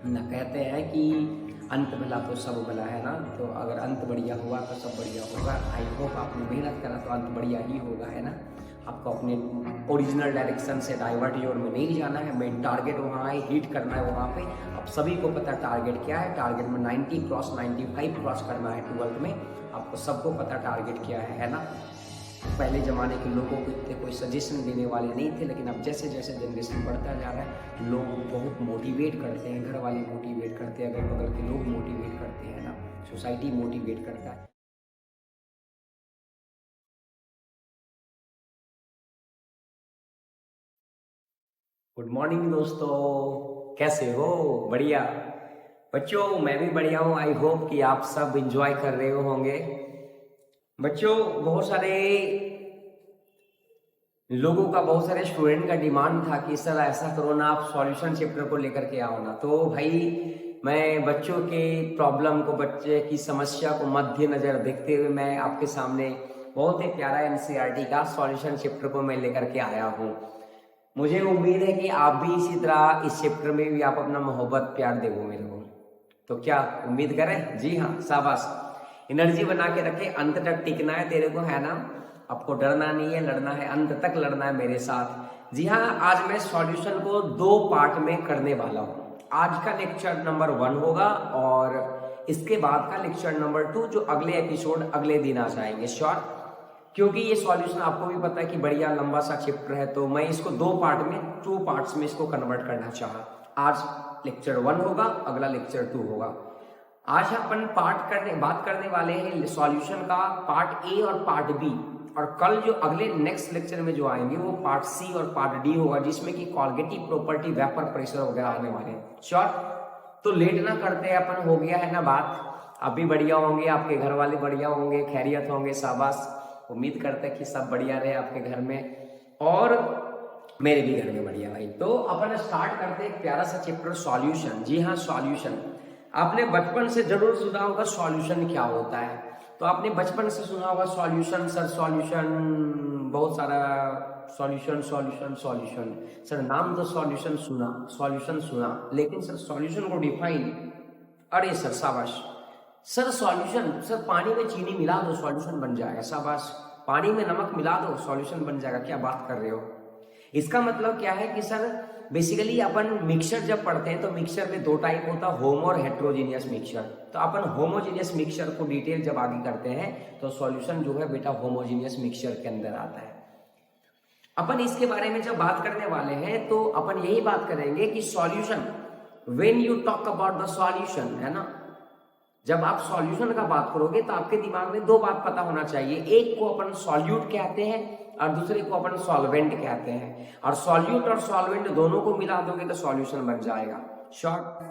ना कहते हैं कि अंत भला तो सब भला, है ना। तो अगर अंत बढ़िया हुआ तो सब बढ़िया होगा। आई होप आपने मेहनत करा तो अंत बढ़िया ही होगा, है ना। आपको अपने ओरिजिनल डायरेक्शन से डाइवर्ट योर में नहीं जाना है। मेन टारगेट वहाँ है, हिट करना है वहाँ पे। अब सभी को पता टारगेट क्या है। टारगेट में 90 क्रॉस 95 क्रॉस करना है 12th में। आपको सबको पता टारगेट क्या है ना। पहले ज़माने के लोगों को इतने कोई सजेशन देने वाले नहीं थे, लेकिन अब जैसे जैसे जनरेशन बढ़ता जा रहा है लोग बहुत मोटिवेट करते हैं। घर वाले मोटिवेट करते हैं, अगल बगल के लोग मोटिवेट करते हैं ना, सोसाइटी मोटिवेट करता है। गुड मॉर्निंग दोस्तों, कैसे हो? बढ़िया बच्चों, मैं भी बढ़िया हूँ। आई होप कि आप सब इंजॉय कर रहे हो होंगे। बच्चों, बहुत सारे लोगों का, बहुत सारे स्टूडेंट का डिमांड था कि सर ऐसा करो ना, आप सॉल्यूशन चैप्टर को लेकर के आओ ना। तो भाई मैं बच्चों के प्रॉब्लम को, बच्चे की समस्या को मद्देनजर देखते हुए मैं आपके सामने बहुत ही प्यारा एनसीईआरटी का सॉल्यूशन चैप्टर को मैं लेकर के आया हूँ। मुझे उम्मीद है कि आप भी इसी तरह इस चैप्टर में भी आप अपना मोहब्बत प्यार देवो मेरे को। तो क्या उम्मीद करें? जी हाँ, शाबाश। एनर्जी बना के रखे, अंत तक टिकना है तेरे को, है ना। आपको डरना नहीं है, लड़ना है, अंत तक लड़ना है मेरे साथ। जी हाँ, आज मैं सॉल्यूशन को 2 पार्ट में करने वाला हूँ। आज का लेक्चर नंबर 1 होगा और इसके बाद का लेक्चर नंबर 2 जो अगले एपिसोड अगले दिन आ जाएंगे। श्योर, क्योंकि ये सॉल्यूशन आपको भी पता है कि बढ़िया लंबा सा चैप्टर है, तो मैं इसको 2 पार्ट में, 2 पार्ट्स में इसको कन्वर्ट करना चाहा। आज लेक्चर 1 होगा, अगला लेक्चर 2 होगा। आज अपन बात करने वाले हैं सॉल्यूशन का पार्ट ए और पार्ट बी। और कल जो अगले नेक्स्ट लेक्चर में जो आएंगे वो पार्ट सी और पार्ट डी होगा, जिसमें कि कॉलगेटिव प्रॉपर्टी, वेपर प्रेशर वगैरह आने वाले हैं। श्योर, तो लेट ना करते हैं अपन, हो गया है ना बात। आप भी बढ़िया होंगे, आपके घर वाले बढ़िया होंगे, खैरियत होंगे, शाबाश। उम्मीद करते हैं कि सब बढ़िया रहे आपके घर में और मेरे भी घर में बढ़िया भाई। तो अपन स्टार्ट करते हैं एक प्यारा सा चैप्टर सॉल्यूशन। जी हाँ, सॉल्यूशन। आपने बचपन से जरूर सुना होगा सॉल्यूशन क्या होता है। तो आपने बचपन से सुना होगा सॉल्यूशन, सर सॉल्यूशन, बहुत सारा सॉल्यूशन सॉल्यूशन सॉल्यूशन। सर नाम तो सॉल्यूशन सुना, सॉल्यूशन सुना, लेकिन सर सॉल्यूशन को डिफाइन, अरे सर शाबाश। सर सॉल्यूशन, सर पानी में चीनी मिला दो सॉल्यूशन बन जाएगा, शाबाश। पानी में नमक मिला दो सॉल्यूशन बन जाएगा, क्या बात कर रहे हो। इसका मतलब क्या है कि सर बेसिकली अपन मिक्सचर जब पढ़ते हैं तो मिक्सचर में 2 टाइप होता है, होमो और हेट्रोजीनियस मिक्सचर। तो अपन होमोजीनियस मिक्सचर को डिटेल जब आगे करते हैं तो सॉल्यूशन जो है बेटा होमोजीनियस मिक्सचर के अंदर आता है। अपन इसके बारे में जब बात करने वाले हैं तो अपन यही बात करेंगे कि solution, when you talk about the solution, है ना, जब आप सॉल्यूशन का बात करोगे तो आपके दिमाग में 2 बात पता होना चाहिए। एक को अपन सॉल्यूट कहते हैं और दूसरे को अपन सॉल्वेंट कहते हैं। और सॉल्यूट और सॉल्वेंट दोनों को मिला दोगे तो सॉल्यूशन बन जाएगा। शॉर्ट,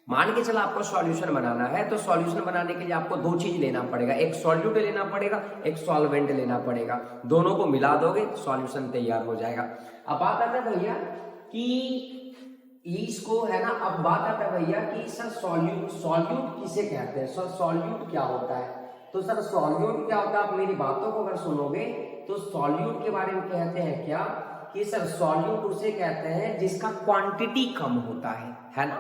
मान के चला आपको सॉल्यूशन बनाना है, तो सॉल्यूशन बनाने के लिए आपको 2 चीज लेना पड़ेगा, एक सॉल्यूट लेना पड़ेगा, एक सॉल्वेंट लेना पड़ेगा। दोनों को मिला दोगे सॉल्यूशन तैयार हो जाएगा। अब बात आता है भैया कि इसको, है ना, अब बात आता है भैया कि सर सॉल्यूट, सॉल्यूट किसे कहते हैं, सर सॉल्यूट क्या होता है। तो सर सॉल्यूट क्या होता है, आप मेरी बातों को अगर सुनोगे तो सॉल्यूट के बारे में कहते हैं क्या कि सर सॉल्यूट उसे कहते हैं जिसका क्वांटिटी कम होता है ना।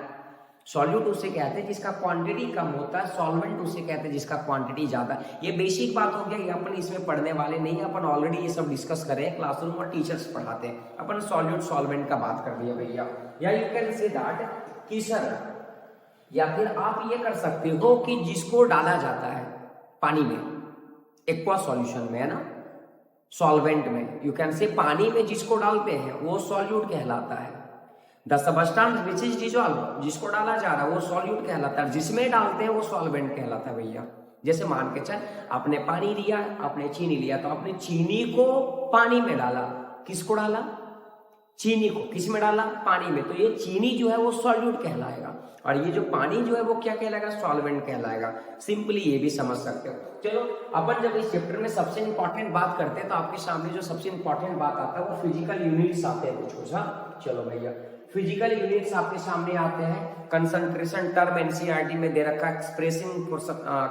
सॉल्यूट उसे कहते हैं जिसका क्वांटिटी कम होता है, सॉल्वेंट उसे कहते हैं जिसका क्वांटिटी ज्यादा। ये बेसिक बात हो गया, ये अपन इसमें पढ़ने वाले नहीं है, अपन ऑलरेडी ये सब डिस्कस करें क्लासरूम और टीचर्स पढ़ाते हैं। अपन सॉल्यूट सॉल्वेंट का बात कर दिया भैया। या यू कैन से दैट कि सर, या फिर आप ये कर सकते हो कि जिसको डाला जाता है पानी में, एक्वा सॉल्यूशन में, है ना, सॉल्वेंट में, यू कैन से पानी में जिसको डालते हैं वो सॉल्यूट कहलाता है। The substance which is dissolve, जिसको डाला जा रहा है वो सॉल्यूट कहलाता है, जिसमें डालते हैं वो सॉल्वेंट कहलाता है भैया। जैसे मान के चल, आपने पानी लिया, आपने चीनी लिया, तो आपने चीनी को पानी में डाला, किसको डाला, चीनी को, किस में डाला, पानी में, तो ये चीनी जो है वो सॉल्यूट कहलाएगा और ये जो पानी जो है वो क्या कहलाएगा, सॉल्वेंट कहलाएगा। सिंपली ये भी समझ सकते हो। चलो अपन जब इस चैप्टर में सबसे इंपॉर्टेंट बात करते हैं तो आपके सामने जो सबसे इंपॉर्टेंट बात आता है वो फिजिकल यूनिट्स आते हैं कुछ। हाँ चलो भैया, फिजिकल यूनिट्स आपके सामने आते हैं। कंसंट्रेशन टर्म एनसीईआरटी में दे रखा है, एक्सप्रेसिंग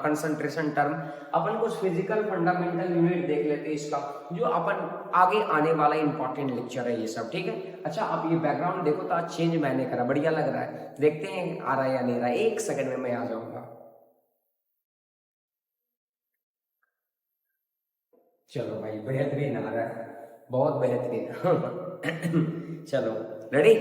कंसंट्रेशन टर्म। अपन कुछ फिजिकल फंडामेंटल यूनिट देख लेते हैं इसका, जो अपन आगे आने वाला इंपॉर्टेंट लेक्चर है ये सब, ठीक है। अच्छा, अब ये बैकग्राउंड देखो तो आज चेंज मैंने करा, बढ़िया लग रहा है, देखते हैं आ रहा है या नहीं रहा है। 1 सेकंड में मैं आ जाऊंगा। चलो भाई, बेहतरीन आ रहा है, बहुत बेहतरीन। चलो रेडी।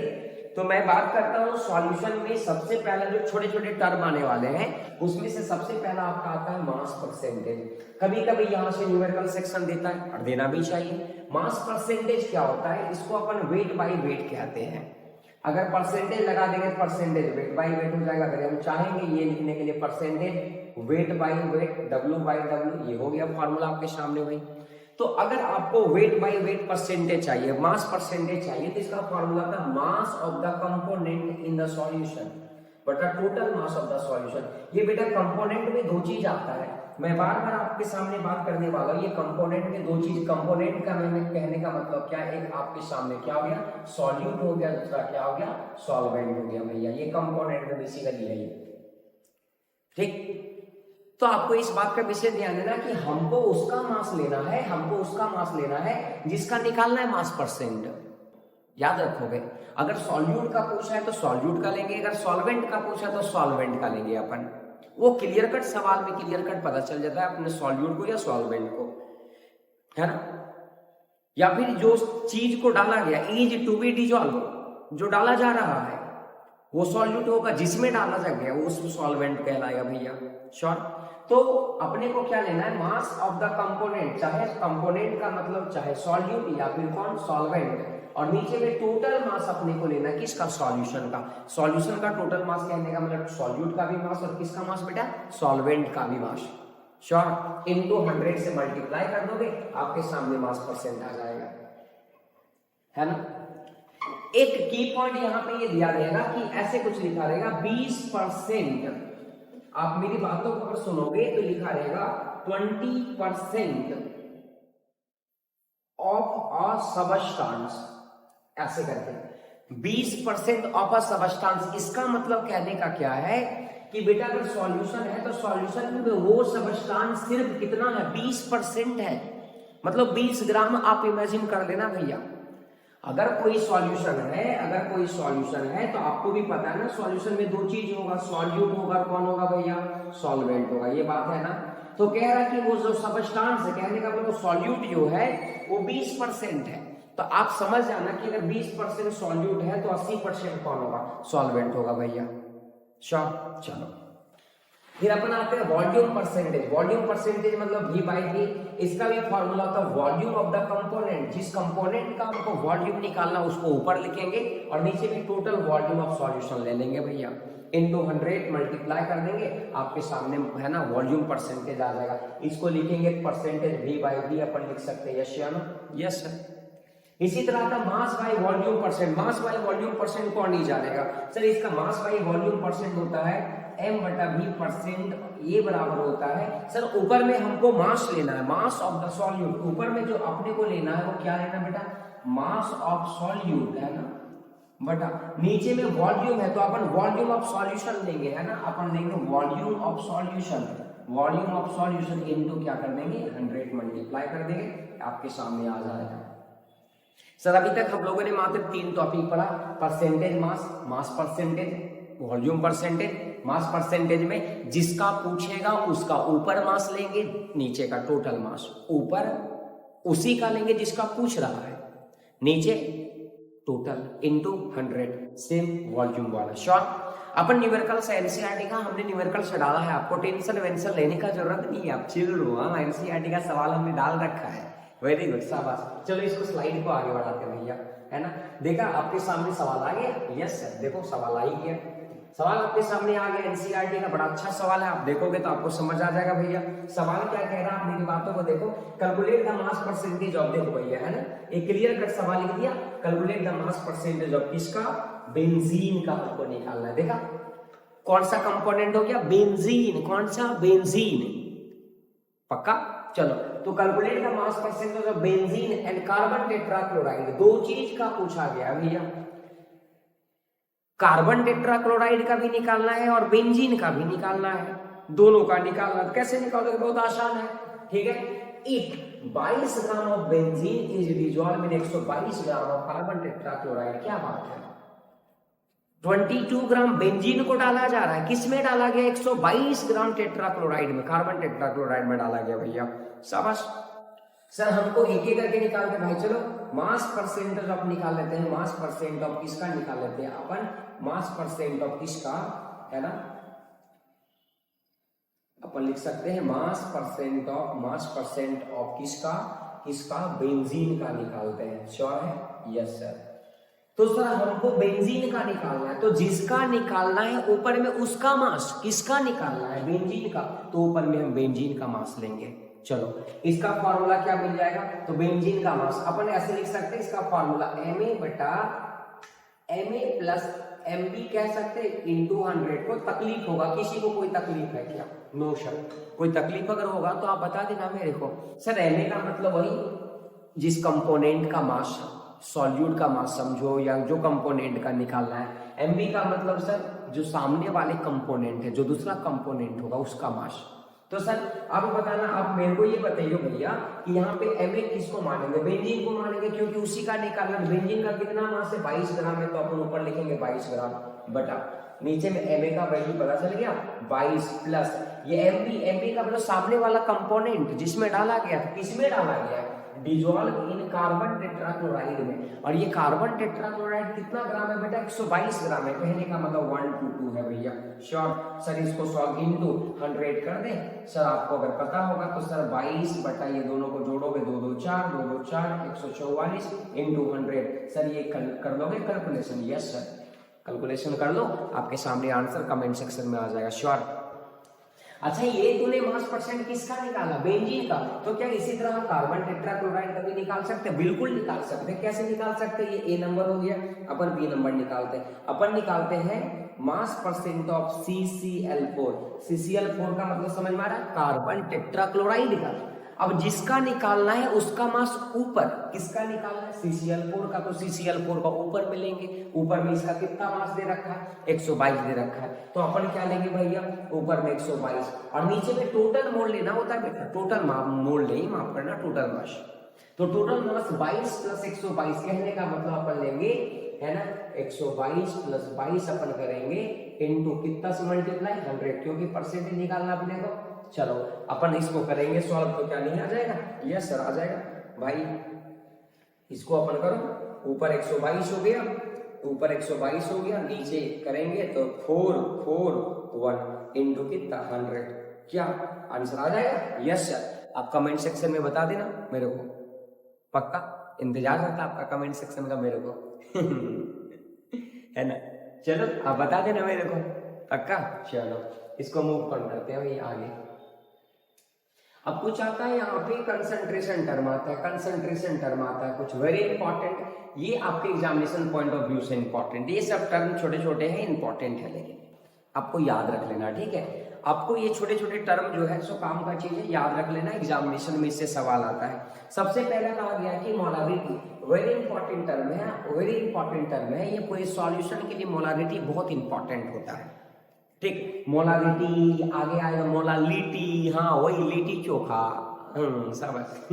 तो मैं बात करता हूँ सॉल्यूशन में सबसे पहला जो छोटे छोटे टर्म आने वाले हैं, उसमें से सबसे पहला आपका आता है मास परसेंटेज। कभी कभी यहाँ से न्यूमेरिकल सेक्शन देता है और देना भी चाहिए। मास परसेंटेज क्या होता है, इसको अपन वेट बाई वेट कहते हैं। अगर परसेंटेज लगा देंगे परसेंटेज वेट बाई वेट हो जाएगा। अगर हम चाहेंगे ये लिखने के लिए percentage weight by wait, W by W, ये हो गया फॉर्मूला आपके सामने भाई। तो अगर आपको वेट बाई वेट परसेंटेज चाहिए, मास परसेंटेज चाहिए, तो इसका फॉर्मूला था mass of the component in the solution बटा total mass of the solution. ये बेटा कंपोनेंट में दो चीज आता है, मैं बार बार आपके सामने बात करने वाला हूं। ये कंपोनेंट में दो चीज, कंपोनेंट का मैं कहने का मतलब क्या है, एक आपके सामने क्या हो गया, सॉल्यूट हो गया, दूसरा क्या हो गया, सॉल्वेंट हो गया भैया। ये कंपोनेंट में बेसिकली है ये, ठीक। तो आपको इस बात का विषय ध्यान देना कि हमको उसका मास लेना है, हमको उसका मास लेना है जिसका निकालना है मास परसेंट। याद रखोगे, अगर सॉल्यूट का पूछा है तो सॉल्यूट का लेंगे, अगर सॉल्वेंट का पूछा तो सॉल्वेंट का लेंगे अपन। वो क्लियर कट सवाल में क्लियर कट पता चल जाता है अपने सॉल्यूट को या सॉल्वेंट को, है ना। या फिर जो चीज को डाला गया, इज टू बी डिजॉल्व, जो डाला जा रहा है वो सॉल्यूट होगा, जिसमें डाला जा गया वो सॉल्वेंट कहलाएगा भैया। श्योर। तो अपने को क्या लेना है, मास ऑफ द कंपोनेंट, चाहे कंपोनेंट का मतलब चाहे सॉल्यूट या फिर कौन, सॉल्वेंट। और नीचे में टोटल मास अपने को लेना है, किसका, सॉल्यूशन का। सॉल्यूशन का टोटल मास कहने का मतलब सॉल्यूट का भी मास और किसका मास बेटा, सॉल्वेंट का भी मास। श्योर। इनटू 100 से मल्टीप्लाई कर दोगे, आपके सामने मास परसेंट आ जाएगा, है ना। एक की पॉइंट यहां पे ये दिया रहेगा कि ऐसे कुछ लिखा रहेगा 20%। आप मेरी बातों को अगर सुनोगे तो लिखा रहेगा 20% ऑफ अ सबस्टांस, ऐसे करके 20% ऑफ अ सबस्टांस। इसका मतलब कहने का क्या है कि बेटा अगर सॉल्यूशन है तो सॉल्यूशन में वो सबस्टांस सिर्फ कितना है, 20% है। मतलब 20 ग्राम आप इमेजिन कर लेना भैया। अगर कोई सॉल्यूशन है, अगर कोई सॉल्यूशन है तो आपको भी पता है ना, सॉल्यूशन में दो चीज होगा, सॉल्यूट होगा, कौन होगा भैया, सॉल्वेंट होगा, ये बात है ना। तो कह रहा है कि वो जो सबस्टांस है, कहने का मतलब सॉल्यूट जो है वो 20% है। तो आप समझ जाना कि अगर 20% सॉल्यूट है तो 80% कौन होगा, सॉल्वेंट होगा भैया। श्योर। चलो फिर अपन आते हैं वॉल्यूम परसेंटेज। वॉल्यूम परसेंटेज मतलब V बाई V। इसका भी फॉर्मूला होता है वॉल्यूम ऑफ द कंपोनेंट। जिस कंपोनेंट का हमको वॉल्यूम निकालना उसको ऊपर लिखेंगे और नीचे भी टोटल वॉल्यूम ऑफ सॉल्यूशन ले लेंगे भैया, इनटू 100 मल्टीप्लाई कर देंगे, आपके सामने है ना वॉल्यूम परसेंटेज आ जाएगा। इसको लिखेंगे परसेंटेज V बाई V अपन लिख सकते हैं, यस या नो, यस सर। इसी तरह का mass by volume percent. Mass by volume percent कौन नहीं जानेगा सर, इसका मास बाई वॉल्यूम परसेंट होता है m/v%। ये बराबर होता है सर, ऊपर में हमको मास लेना है, मास ऑफ द सॉल्यूट। ऊपर में जो अपने को लेना है वो क्या लेना बेटा, मास ऑफ सॉल्यूट, है ना, बटा नीचे में वॉल्यूम है तो अपन वॉल्यूम ऑफ सॉल्यूशन लेंगे, है ना। अपन लेंगे volume of solution, volume of solution into क्या कर देंगे, 100 मल्टीप्लाई कर देंगे, आपके सामने आ जाएगा। सर अभी तक हम लोगों ने मात्र 3 टॉपिक पढ़ा, percentage mass, mass percentage, volume percentage. Mass percentage में जिसका पूछेगा उसका ऊपर मास लेंगे, नीचे का टोटल मास, ऊपर उसी का लेंगे जिसका पूछ रहा है, नीचे टोटल इनटू 100, सेम वॉल्यूम वाला। श्योर। अपन न्यूमेरिकल से एनसीईआरटी का हमने न्यूमेरिकल से डाला है, आपको टेंशन वेंशन लेने का जरूरत नहीं है, आप चिल रहो। एनसीईआरटी का सवाल हमने डाल रखा है, वेरी गुड, शाबाश। चलो इसको स्लाइड को आगे बढ़ाते हैं भैया, है ना। देखा आपके सामने सवाल आ गया, यस सर, देखो सवाल आ ही गया, सवाल आपके सामने आ गया। एनसीईआरटी का बड़ा अच्छा सवाल है, आप देखोगे तो आपको समझ आ जाएगा भैया। सवाल क्या कह रहा है, आप मेरी बातों को देखो, calculate the mass percentage of, देखो भैया, है ना, एक क्लियर कट सवाल लिख दिया, calculate the mass percentage of किसका, बेंजीन का आपको निकालना है। देखा कौन सा कंपोनेंट हो गया, बेंजीन। कौन सा, बेंजीन, पक्का। चलो तो calculate the mass percentage of benzene and carbon tetrachloride, दो चीज का पूछा गया भैया। कार्बन टेट्राक्लोराइड का भी निकालना है और बेंजीन का भी निकालना है, दोनों का निकालना। कैसे निकालोगे? बहुत आसान है, ठीक है। एक 22 gram of benzene is dissolve in 122 gram of carbon tetrachloride. क्या बात है, 22 ग्राम बेंजीन को डाला जा रहा है, किस में डाला गया? 122 ग्राम टेट्राक्लोराइड में, कार्बन टेट्राक्लोराइड में डाला गया भैया, शाबाश। सर हमको एक एक करके निकाल के, भाई चलो मास परसेंटेज ऑफ निकाल लेते हैं। मास परसेंट ऑफ किसका निकाल लेते हैं अपन? मास परसेंट ऑफ किसका, है ना, अपन लिख सकते हैं मास परसेंट ऑफ किसका? किसका? बेंजीन का निकालते हैं। श्योर है? Yes sir. तो सर हमको बेंजीन का निकालना है, तो जिसका निकालना है ऊपर में उसका मास, किसका निकालना है? बेंजीन का, तो ऊपर में हम बेंजीन का मास लेंगे। चलो इसका फॉर्मूला क्या मिल जाएगा? तो बेंजीन का मास अपन ऐसे लिख सकते हैं, इसका फॉर्मूला Ma बटा Ma प्लस Mb कह सकते हैं इंटू 100। को तकलीफ होगा, किसी को कोई तकलीफ है क्या? नो सर, कोई तकलीफ अगर होगा तो आप बता देना मेरे को। सर Ma का मतलब वही जिस कंपोनेंट का मास, सॉल्यूट का मास समझो, या जो कंपोनेंट का निकालना है। Mb का मतलब सर जो सामने वाले कंपोनेंट है, जो दूसरा कंपोनेंट होगा उसका मास। तो सर आप बताना, आप मेरे को ये बताइए भैया कि यहाँ पे Ma किसको मानेंगे? बेंजीन को मानेंगे, क्योंकि उसी का निकालना। बेंजीन का कितना मास है? 22 ग्राम है, तो अपन ऊपर लिखेंगे 22 ग्राम बटा नीचे में Ma का वैल्यू पता चल गया 22 प्लस ये Mb का मतलब सामने वाला कंपोनेंट जिसमें डाला गया, किसमें डाला गया? डिजॉल्व इन कार्बन टेट्राक्लोराइड में। और ये कार्बन टेट्राक्लोराइड कितना ग्राम है बेटा? 122 ग्राम है। कहने का मतलब 122 है भैया। श्योर सर, इसको सॉल्व इनटू 100 कर दे। सर आपको अगर पता होगा तो सर 22 बटा ये दोनों को जोड़ोगे 2 2 4 2 2 4 144 इंटू 100। सर ये कर लोगे कैलकुलेशन? यस सर, कैलकुलेशन कर लो, आपके सामने आंसर कमेंट सेक्शन में आ जाएगा। श्योर। अच्छा ये तूने मास परसेंट किसका निकाला? बेंजीन का। तो क्या इसी तरह कार्बन टेट्राक्लोराइड का भी निकाल सकते हैं? बिल्कुल निकाल सकते हैं। कैसे निकाल सकते हैं? ये A नंबर हो गया, अपन B नंबर निकालते हैं। अपन निकालते हैं मास परसेंट ऑफ CCl4। CCl4 का मतलब समझ में आ रहा है? कार्बन टेट्राक्लोराइड का। अब जिसका निकालना है उसका मास ऊपर, किसका निकालना है? CCl4 का, तो CCl4 का ऊपर में लेंगे। ऊपर में इसका कितना मास दे रखा है? 122 दे रखा है, तो अपन क्या लेंगे भैया? ऊपर में 122 और नीचे में टोटल मोल लेना होता है बेटा। टोटल मोल नहीं, माफ करना, टोटल मास। तो टोटल मास 22 प्लस 122, कहने का मतलब अपन लेंगे, है ना, 122 प्लस 22 अपन करेंगे इनटू कितना से मल्टीप्लाई? 100, क्योंकि परसेंटेज निकालना अपने को। चलो अपन इसको करेंगे सॉल्व, तो क्या नहीं आ जाएगा? यस सर आ जाएगा भाई। इसको अपन करो, ऊपर 122 हो गया, ऊपर 122 हो गया, नीचे करेंगे तो 441 इंटू कितना? 100। क्या आंसर आ जाएगा? Yes sir. आप कमेंट सेक्शन में बता देना मेरे को, पक्का इंतजार रहता आपका कमेंट सेक्शन का मेरे को है ना। चलो आप बता देना मेरे को, पक्का। चलो इसको मूव करते हैं भाई आगे। अब कुछ आता है यहाँ पे कंसंट्रेशन टर्म आता है, कंसंट्रेशन टर्म आता है कुछ वेरी इंपॉर्टेंट। ये आपके एग्जामिनेशन पॉइंट ऑफ व्यू से इंपॉर्टेंट। ये सब टर्म छोटे छोटे हैं, इंपॉर्टेंट है, लेकिन आपको याद रख लेना, ठीक है। आपको ये छोटे छोटे टर्म जो है सो काम का चीज है, याद रख लेना, एग्जामिनेशन में इससे सवाल आता है। सबसे पहला कहा गया कि मोलारिटी वेरी इंपॉर्टेंट टर्म है, वेरी इंपॉर्टेंट टर्म है ये। पूरे सॉल्यूशन के लिए मोलारिटी बहुत इंपॉर्टेंट होता है, ठीक। मोलारिटी आगे आएगा मोलालिटी, हाँ वही लिट्टी चोखा, शाबाश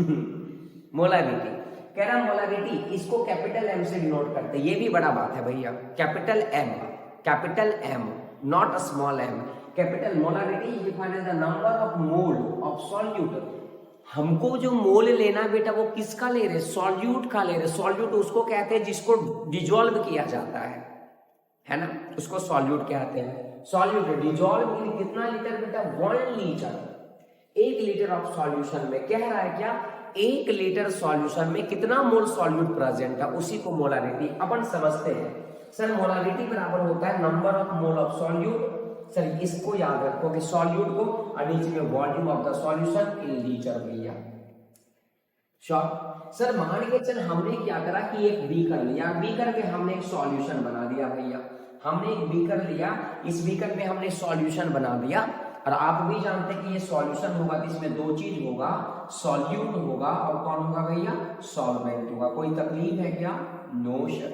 मोलारिटी कह रहा, मोलारिटी इसको कैपिटल M से डिनोट करते हैं, ये भी बड़ा बात है भैया। Capital M not a small m। Capital molarity is defined as the number of mole of solute. हमको जो मोल लेना बेटा वो किसका ले रहे? सॉल्यूट का ले रहे। सॉल्यूट उसको कहते हैं जिसको डिजोल्व किया जाता है ना, उसको सॉल्यूट कहते हैं। सॉल्यूट डिजोल्व इन कितना लीटर बेटा? 1 लीटर। 1 लीटर ऑफ सॉल्यूशन में कह रहा है क्या? 1 लीटर सॉल्यूशन में कितना मोल सॉल्यूट प्रेजेंट है, उसी को मोलारिटी अपन समझते हैं। सर मोलारिटी बराबर होता है number of mole of solute. Sir इसको याद रखो कि सॉल्यूट को और नीचे में volume of the solution in litre भैया। शॉर्ट सर मान के चल हमने क्या करा कि एक बीकर लिया, बीकर में हमने एक सॉल्यूशन बना दिया भैया। हमने एक बीकर लिया, इस बीकर में हमने सॉल्यूशन बना दिया, और आप भी जानते हैं कि ये सॉल्यूशन होगा तो इसमें 2 चीज होगा, सॉल्यूट होगा और कौन होगा भैया? सॉल्वेंट होगा। कोई तकलीफ है क्या? No sir.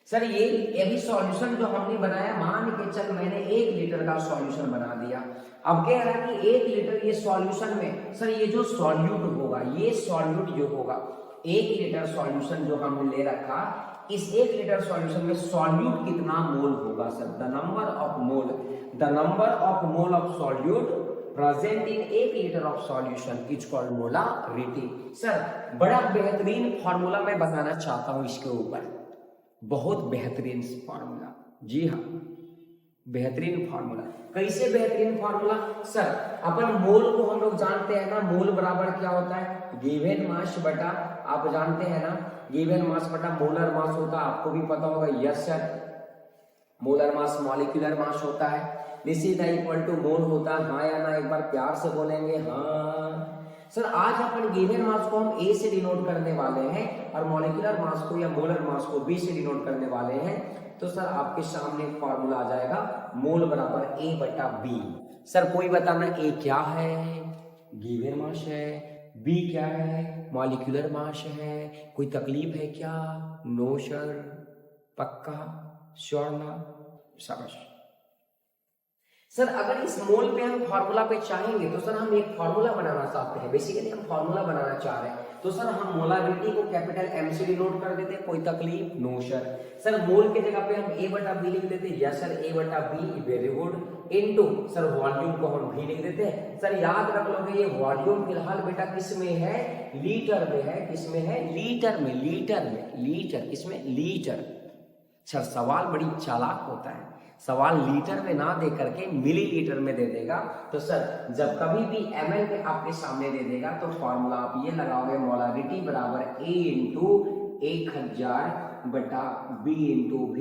सर ये भी सॉल्यूशन जो हमने बनाया, मान के चल मैंने 1 लीटर का सॉल्यूशन बना दिया। अब कह रहा है कि 1 लीटर ये सॉल्यूशन में, सर ये जो सॉल्यूट होगा, ये सॉल्यूट जो होगा, 1 लीटर सॉल्यूशन जो हमने ले रखा, इस 1 लीटर सॉल्यूशन में सॉल्यूट कितना मोल होगा sir? The number of mole of solute present in 1 litre of solution is called molarity. Sir बड़ा बेहतरीन फॉर्मूला मैं बताना चाहता हूं इसके ऊपर, बहुत बेहतरीन फॉर्मूला। जी हाँ, बेहतरीन फॉर्मूला। कैसे बेहतरीन फॉर्मूला? सर अपन मोल को हम लोग जानते हैं ना, मोल बराबर क्या होता है? गिवन मास बटा, आप जानते हैं ना, गिवन मास बटा मोलर मास होता है, आपको भी पता होगा। Yes sir, molar mass molecular mass होता है। दिस इज इक्वल टू मोल होता है, हाँ या ना? एक बार प्यार से बोलेंगे हाँ। सर आज अपन गिवन मास को हम ए से डिनोट करने वाले हैं और मॉलिक्यूलर मास को या मोलर मास को बी से डिनोट करने वाले हैं। तो सर आपके सामने फॉर्मूला आ जाएगा, मोल बराबर ए बटा बी। सर कोई बताना ए क्या है? गिवन मास है। बी क्या है? मॉलिक्यूलर मास है। कोई तकलीफ है क्या? No sir. पक्का? श्योर ना? शाबाश। सर अगर इस मोल पे हम फॉर्मूला पे चाहेंगे तो सर हम एक फॉर्मूला बनाना चाहते हैं, बेसिकली हम फॉर्मूला बनाना चाह रहे हैं। तो सर हम मोलारिटी को कैपिटल एम से डिनोट कर देते, कोई तकलीफ? No sir. सर मोल के जगह पे हम ए बटा बी लिख देते, यस सर, ए बटा B, very good. Into sir volume को हम भी लिख देते हैं। सर याद रख लोगे ये वॉल्यूम फिलहाल बेटा किस में है? लीटर में है। किस में है? लीटर में। लीटर किसमें? लीटर। सर सवाल बड़ी चालाक होता है, सवाल लीटर में ना दे करके मिलीलीटर में दे देगा। तो सर जब कभी भी ml में आपके सामने दे देगा तो फॉर्मूला आप ये लगाओगे, मोलारिटी बराबर A इंटू 1000 बटा B इंटू V,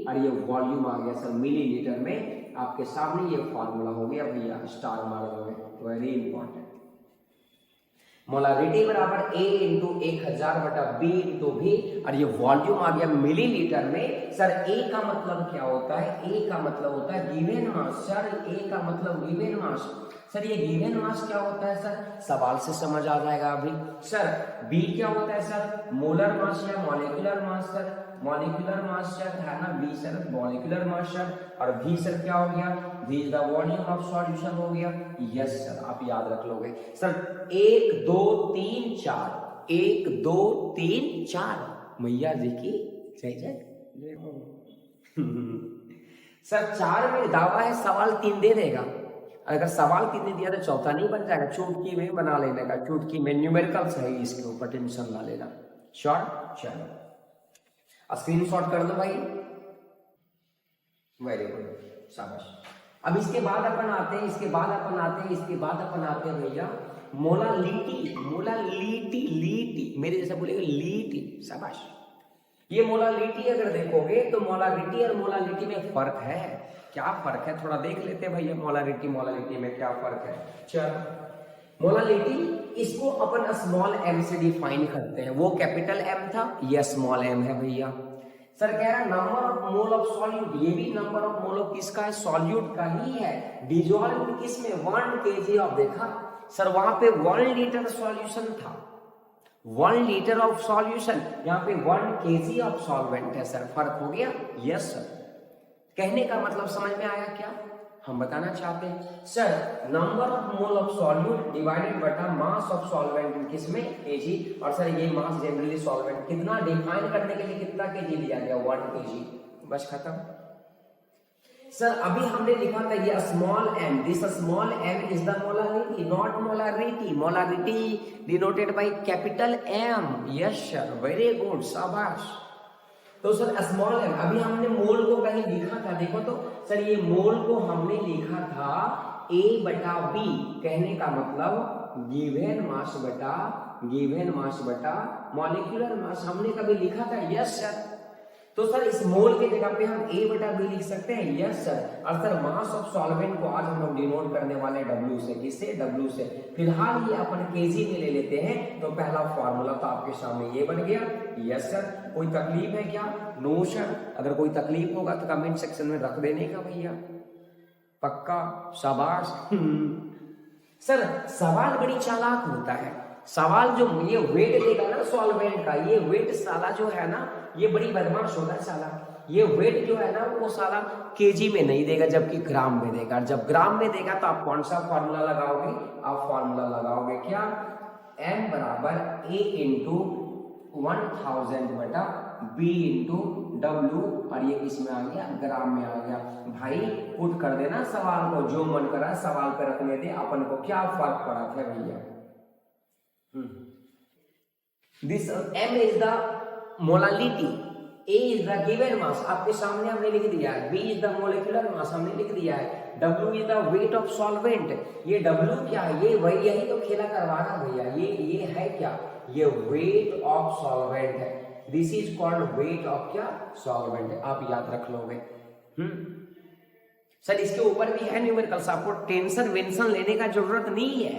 और ये वॉल्यूम आ गया सर मिलीलीटर में। आपके सामने ये फॉर्मूला हो गया भैया, स्टार मार दोगे, वेरी इंपॉर्टेंट। मोलारिटी बराबर A इंटू 1000 बटा B इंटू V, और ये वॉल्यूम आ गया मिलीलीटर में। सर A का मतलब क्या होता है? A का मतलब होता है गिवन मास। सर A का मतलब गिवन मास। सर ये गिवन मास क्या होता है सर? सवाल से समझ आ जाएगा अभी। सर B क्या होता है सर? मोलर मास या molecular mass sir? Molecular mass sir है ना, B sir molecular mass sir, और V सर क्या हो गया? V is the volume of solution हो गया। यस सर, आप याद रख लोगे। सर 1 2 3 4, 1 2 3 4, मैया जी की जय जय हो। सर 4 में दावा है सवाल 3 दे देगा, अगर सवाल 3 ने दिया तो चौथा नहीं बन जाएगा, चुटकी में बना लेने का, चुटकी में न्यूमेरिकल्स है इसके ऊपर, टेंशन ना लेना। श्योर? चलो स्क्रीनशॉट कर दो भाई, वेरी गुड, शाबाश। अब इसके बाद अपन आते हैं भैया मोलालिटी, मेरे जैसा बोलेगा लीटी, शाबाश। ये मोलालिटी अगर देखोगे तो मोलारिटी और मोलालिटी में फर्क है। क्या फर्क है थोड़ा देख लेते हैं भैया, मोलालिटी में क्या फर्क है। चलो मोलालिटी, इसको अपन स्मॉल एम से डिफाइन करते हैं, वो कैपिटल एम था, ये स्मॉल एम है भैया। सर कह रहा है number of mole of solute, ये भी नंबर ऑफ मोल ऑफ किसका है? सॉल्यूट का ही है। डिजॉल्व किस में? 1 kg ऑफ, देखा सर वहां पे 1 लीटर सॉल्यूशन था, 1 लीटर ऑफ सॉल्यूशन, यहाँ पे 1 kg ऑफ सॉल्वेंट है सर, फर्क हो गया। यस सर, कहने का मतलब समझ में आया क्या हम बताना चाहते हैं? Sir number of mole of solute divided बटा मास ऑफ सॉल्वेंट किसमें? kg, और सर ये मास जनरली सॉल्वेंट कितना डिफाइन करने के लिए कितना kg लिया गया? 1 kg, बस खत्म। सर अभी हमने लिखा था ये small m, this small m is the molarity, not molarity. Molarity denoted by capital M। Yes sir, very good, शाबाश। तो सर स्मॉल m, अभी हमने मोल को कहीं लिखा था, देखो तो सर ये मोल को हमने लिखा था A बटा B, कहने का मतलब गिवन मास बटा मॉलिक्यूलर मास हमने कभी लिखा था। यस सर, तो सर इस मोल के जगह पे हम A बटा B लिख सकते हैं। यस सर, और सर मास ऑफ सॉल्वेंट को आज हम लोग डिनोट करने वाले हैं W से, किससे? W से। फिलहाल ये अपन kg में ले लेते हैं, तो पहला फॉर्मूला तो आपके सामने ये बन गया। यस सर, कोई तकलीफ है क्या? No sir. अगर कोई तकलीफ होगा तो कमेंट सेक्शन में रख देने का भैया, पक्का, शाबाश। सर सवाल बड़ी चालाक होता है, सवाल जो ये वेट देगा ना सॉल्वेंट का, ये वेट साला जो है ना, ये बड़ी बदमाश होता है साला। ये वेट जो है ना वो सारा केजी में नहीं देगा जबकि ग्राम में देगा। जब ग्राम में देगा तो आप कौन सा फॉर्मूला लगाओगे, आप फॉर्मूला लगाओगे क्या, m बराबर a इंटू 1000 बटा b इंटू w, और ये किस में आ गया, ग्राम में आ गया। भाई पुट कर देना सवाल को, जो मन करा सवाल पे रखने दे, अपन को क्या फर्क पड़ा था भैया। This m is the molality, a is the given mass, आपके सामने हमने लिख दिया है, b is the molecular mass हमने लिख दिया है, w is the weight of solvent. ये w क्या है, ये वही यही तो खेला करवा रहा भैया, ये है क्या, ये वेट ऑफ सॉल्वेंट है। This is called weight of क्या, सॉल्वेंट, आप याद रख लोगे। सर इसके ऊपर भी है न्यूमेरिकल्स, आपको टेंशन वेंशन लेने का जरूरत नहीं है,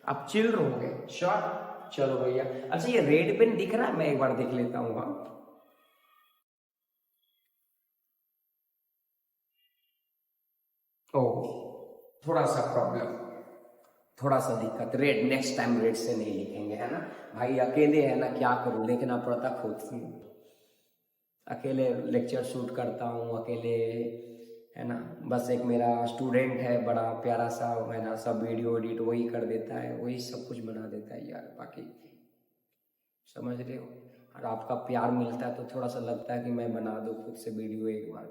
आप चिल रहोगे। श्योर, चलो भैया। अच्छा ये रेड पेन दिख रहा है, मैं एक बार देख लेता हूँ। ओह थोड़ा सा प्रॉब्लम, थोड़ा सा दिक्कत, रेड नेक्स्ट टाइम रेड से नहीं लिखेंगे, है ना भाई। अकेले है ना, क्या करूं, लिखना पड़ता खुद से, अकेले लेक्चर शूट करता हूँ अकेले, है ना। बस एक मेरा स्टूडेंट है बड़ा प्यारा सा, है ना, सब वीडियो एडिट वही कर देता है, वही सब कुछ बना देता है यार, बाकी समझ रहे हो। और आपका प्यार मिलता है तो थोड़ा सा लगता है कि मैं बना दूं खुद से वीडियो एक बार।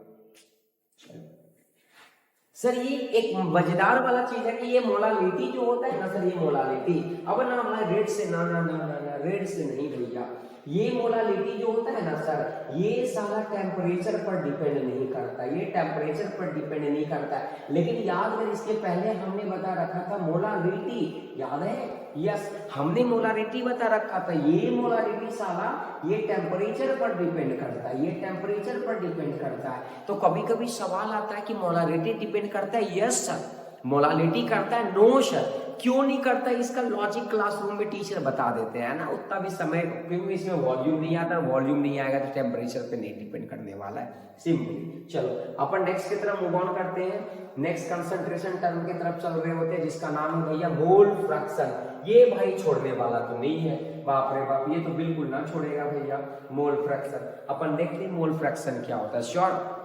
सर ये एक मजेदार वाला चीज है कि ये मोलालिटी जो होता है ना सर, ये मोलालिटी अब ना हमारे रेट से ना ना ना ना ना रेट से नहीं भैया, ये मोलालिटी जो होता है ना सर, ये सारा टेम्परेचर पर डिपेंड नहीं करता, ये टेम्परेचर पर डिपेंड नहीं करता। लेकिन याद है इसके पहले हमने बता रखा था मोलारिटी, याद है, यस हमने मोलारिटी बता रखा था। ये मोलारिटी साला ये टेम्परेचर पर डिपेंड करता है, ये टेम्परेचर पर डिपेंड करता है। तो कभी कभी सवाल आता है कि मोलारिटी डिपेंड करता है, यस सर मोलालिटी करता है, नो सर क्यों नहीं करता, इसका लॉजिक क्लासरूम में टीचर बता देते हैं ना, उतना भी समय, क्योंकि इसमें वॉल्यूम नहीं आता, वॉल्यूम नहीं आएगा तो टेम्परेचर पे नहीं डिपेंड करने वाला है, सिंपल। चलो अपन नेक्स्ट की तरफ मूव ऑन करते हैं, नेक्स्ट कंसंट्रेशन टर्म की तरफ चल रहे होते हैं जिसका नाम है भैया मोल फ्रैक्शन। ये भाई छोड़ने वाला तो नहीं है, बाप रे बाप, ये तो बिल्कुल ना छोड़ेगा भैया मोल फ्रैक्शन। अपन देखते हैं मोल फ्रैक्शन क्या होता है, श्योर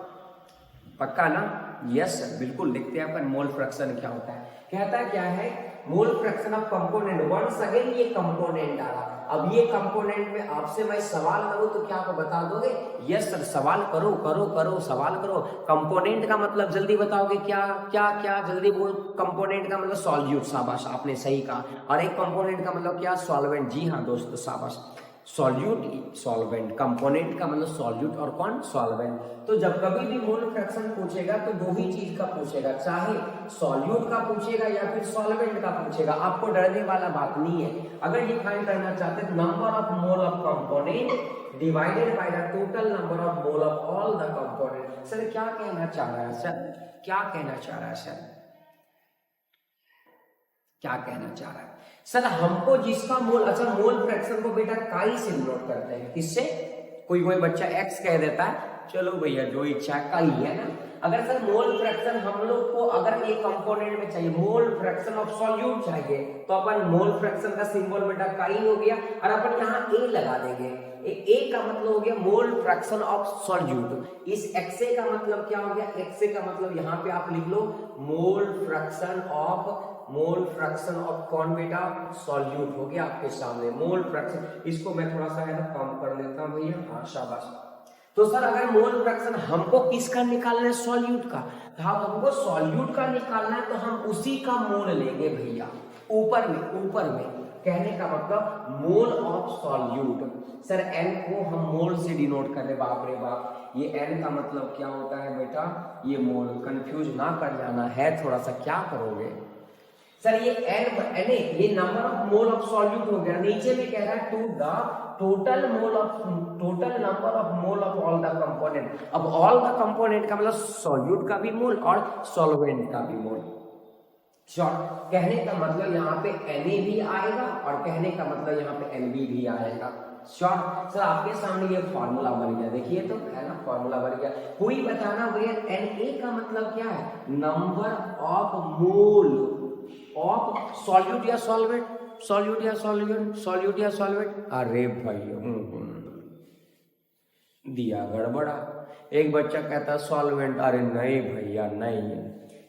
पक्का ना, यस सर बिल्कुल देखते हैं अपन मोल फ्रैक्शन क्या होता है। कहता है क्या है, mole fraction of component, once again ये कंपोनेंट आ रहा। अब ये कंपोनेंट में आपसे मैं सवाल करूं तो क्या आप बता दोगे, यस सर सवाल करो करो करो सवाल करो। कंपोनेंट का मतलब जल्दी बताओगे क्या क्या क्या, जल्दी बोल। कंपोनेंट का मतलब सॉल्यूट, शाबाश आपने सही कहा। और एक कंपोनेंट का मतलब क्या, सॉल्वेंट, जी हाँ दोस्तों शाबाश, सॉल्यूट सॉल्वेंट, कंपोनेंट का मतलब सॉल्यूट और कौन, सॉल्वेंट। तो जब कभी भी मोल फ्रैक्शन पूछेगा तो दो ही चीज का पूछेगा, चाहे सॉल्यूट का पूछेगा या फिर सॉल्वेंट का पूछेगा, आपको डरने वाला बात नहीं है। अगर डिफाइन करना चाहते हैं number of mole of component divided by the total number of mole of all the component. Sir क्या कहना चाह रहा है सर, क्या कहना चाह रहा है सर, क्या कहना चाह रहा है सर, हमको जिसका मोल, अच्छा मोल फ्रैक्शन को बेटा काई से डिनोट करते हैं, किससे, कोई कोई बच्चा एक्स कह देता है, चलो भैया जो इच्छा काई है ना। अगर सर मोल फ्रैक्शन हम लोग को अगर एक कंपोनेंट में चाहिए, मोल फ्रैक्शन ऑफ सॉल्यूट चाहिए, तो अपन मोल फ्रैक्शन का सिंबल बेटा काई हो गया, और अपन यहाँ ए लगा देंगे। ए का मतलब हो गया मोल फ्रैक्शन ऑफ सॉल्यूट, इस एक्सए का मतलब क्या हो गया, एक्सए का मतलब यहाँ पे आप लिख लो मोल फ्रैक्शन ऑफ कौन बेटा, सॉल्यूट हो गया आपके सामने मोल फ्रैक्शन। इसको मैं थोड़ा सा है ना कम कर लेता हूं भैया, हाँ शाबाश। तो सर अगर मोल फ्रैक्शन हमको किसका निकालना है, सॉल्यूट का, तो हमको सॉल्यूट का निकालना है तो हम उसी का मोल लेंगे भैया, ऊपर में कहने का मतलब mole of solute. Sir N को हम मोल से डिनोट कर रहे, बाप रे बाप, ये एन का मतलब क्या होता है बेटा, ये मोल, कंफ्यूज ना कर जाना है थोड़ा सा, क्या करोगे सर, ये एन ये number of mole of solute हो गया, नीचे में कह रहा है to the total number of mole of all the component. अब ऑल द कंपोनेंट का मतलब सॉल्यूट का भी मोल और सॉल्वेंट का भी मोल। शॉर्ट कहने का मतलब यहाँ पे Na भी आएगा और कहने का मतलब यहाँ पे Nb भी आएगा। शॉर्ट सर आपके सामने ये फॉर्मूला बन गया, देखिए तो है ना, फॉर्मूला बन गया। कोई बताना भैया Na का मतलब क्या है, number of mole of solute या सॉल्वेंट, सॉल्यूट या सॉल्वेंट, सॉल्यूट या सॉल्वेंट। अरे भाई दिया गड़बड़ा। एक बच्चा कहता सॉल्वेंट, अरे नहीं भैया नहीं,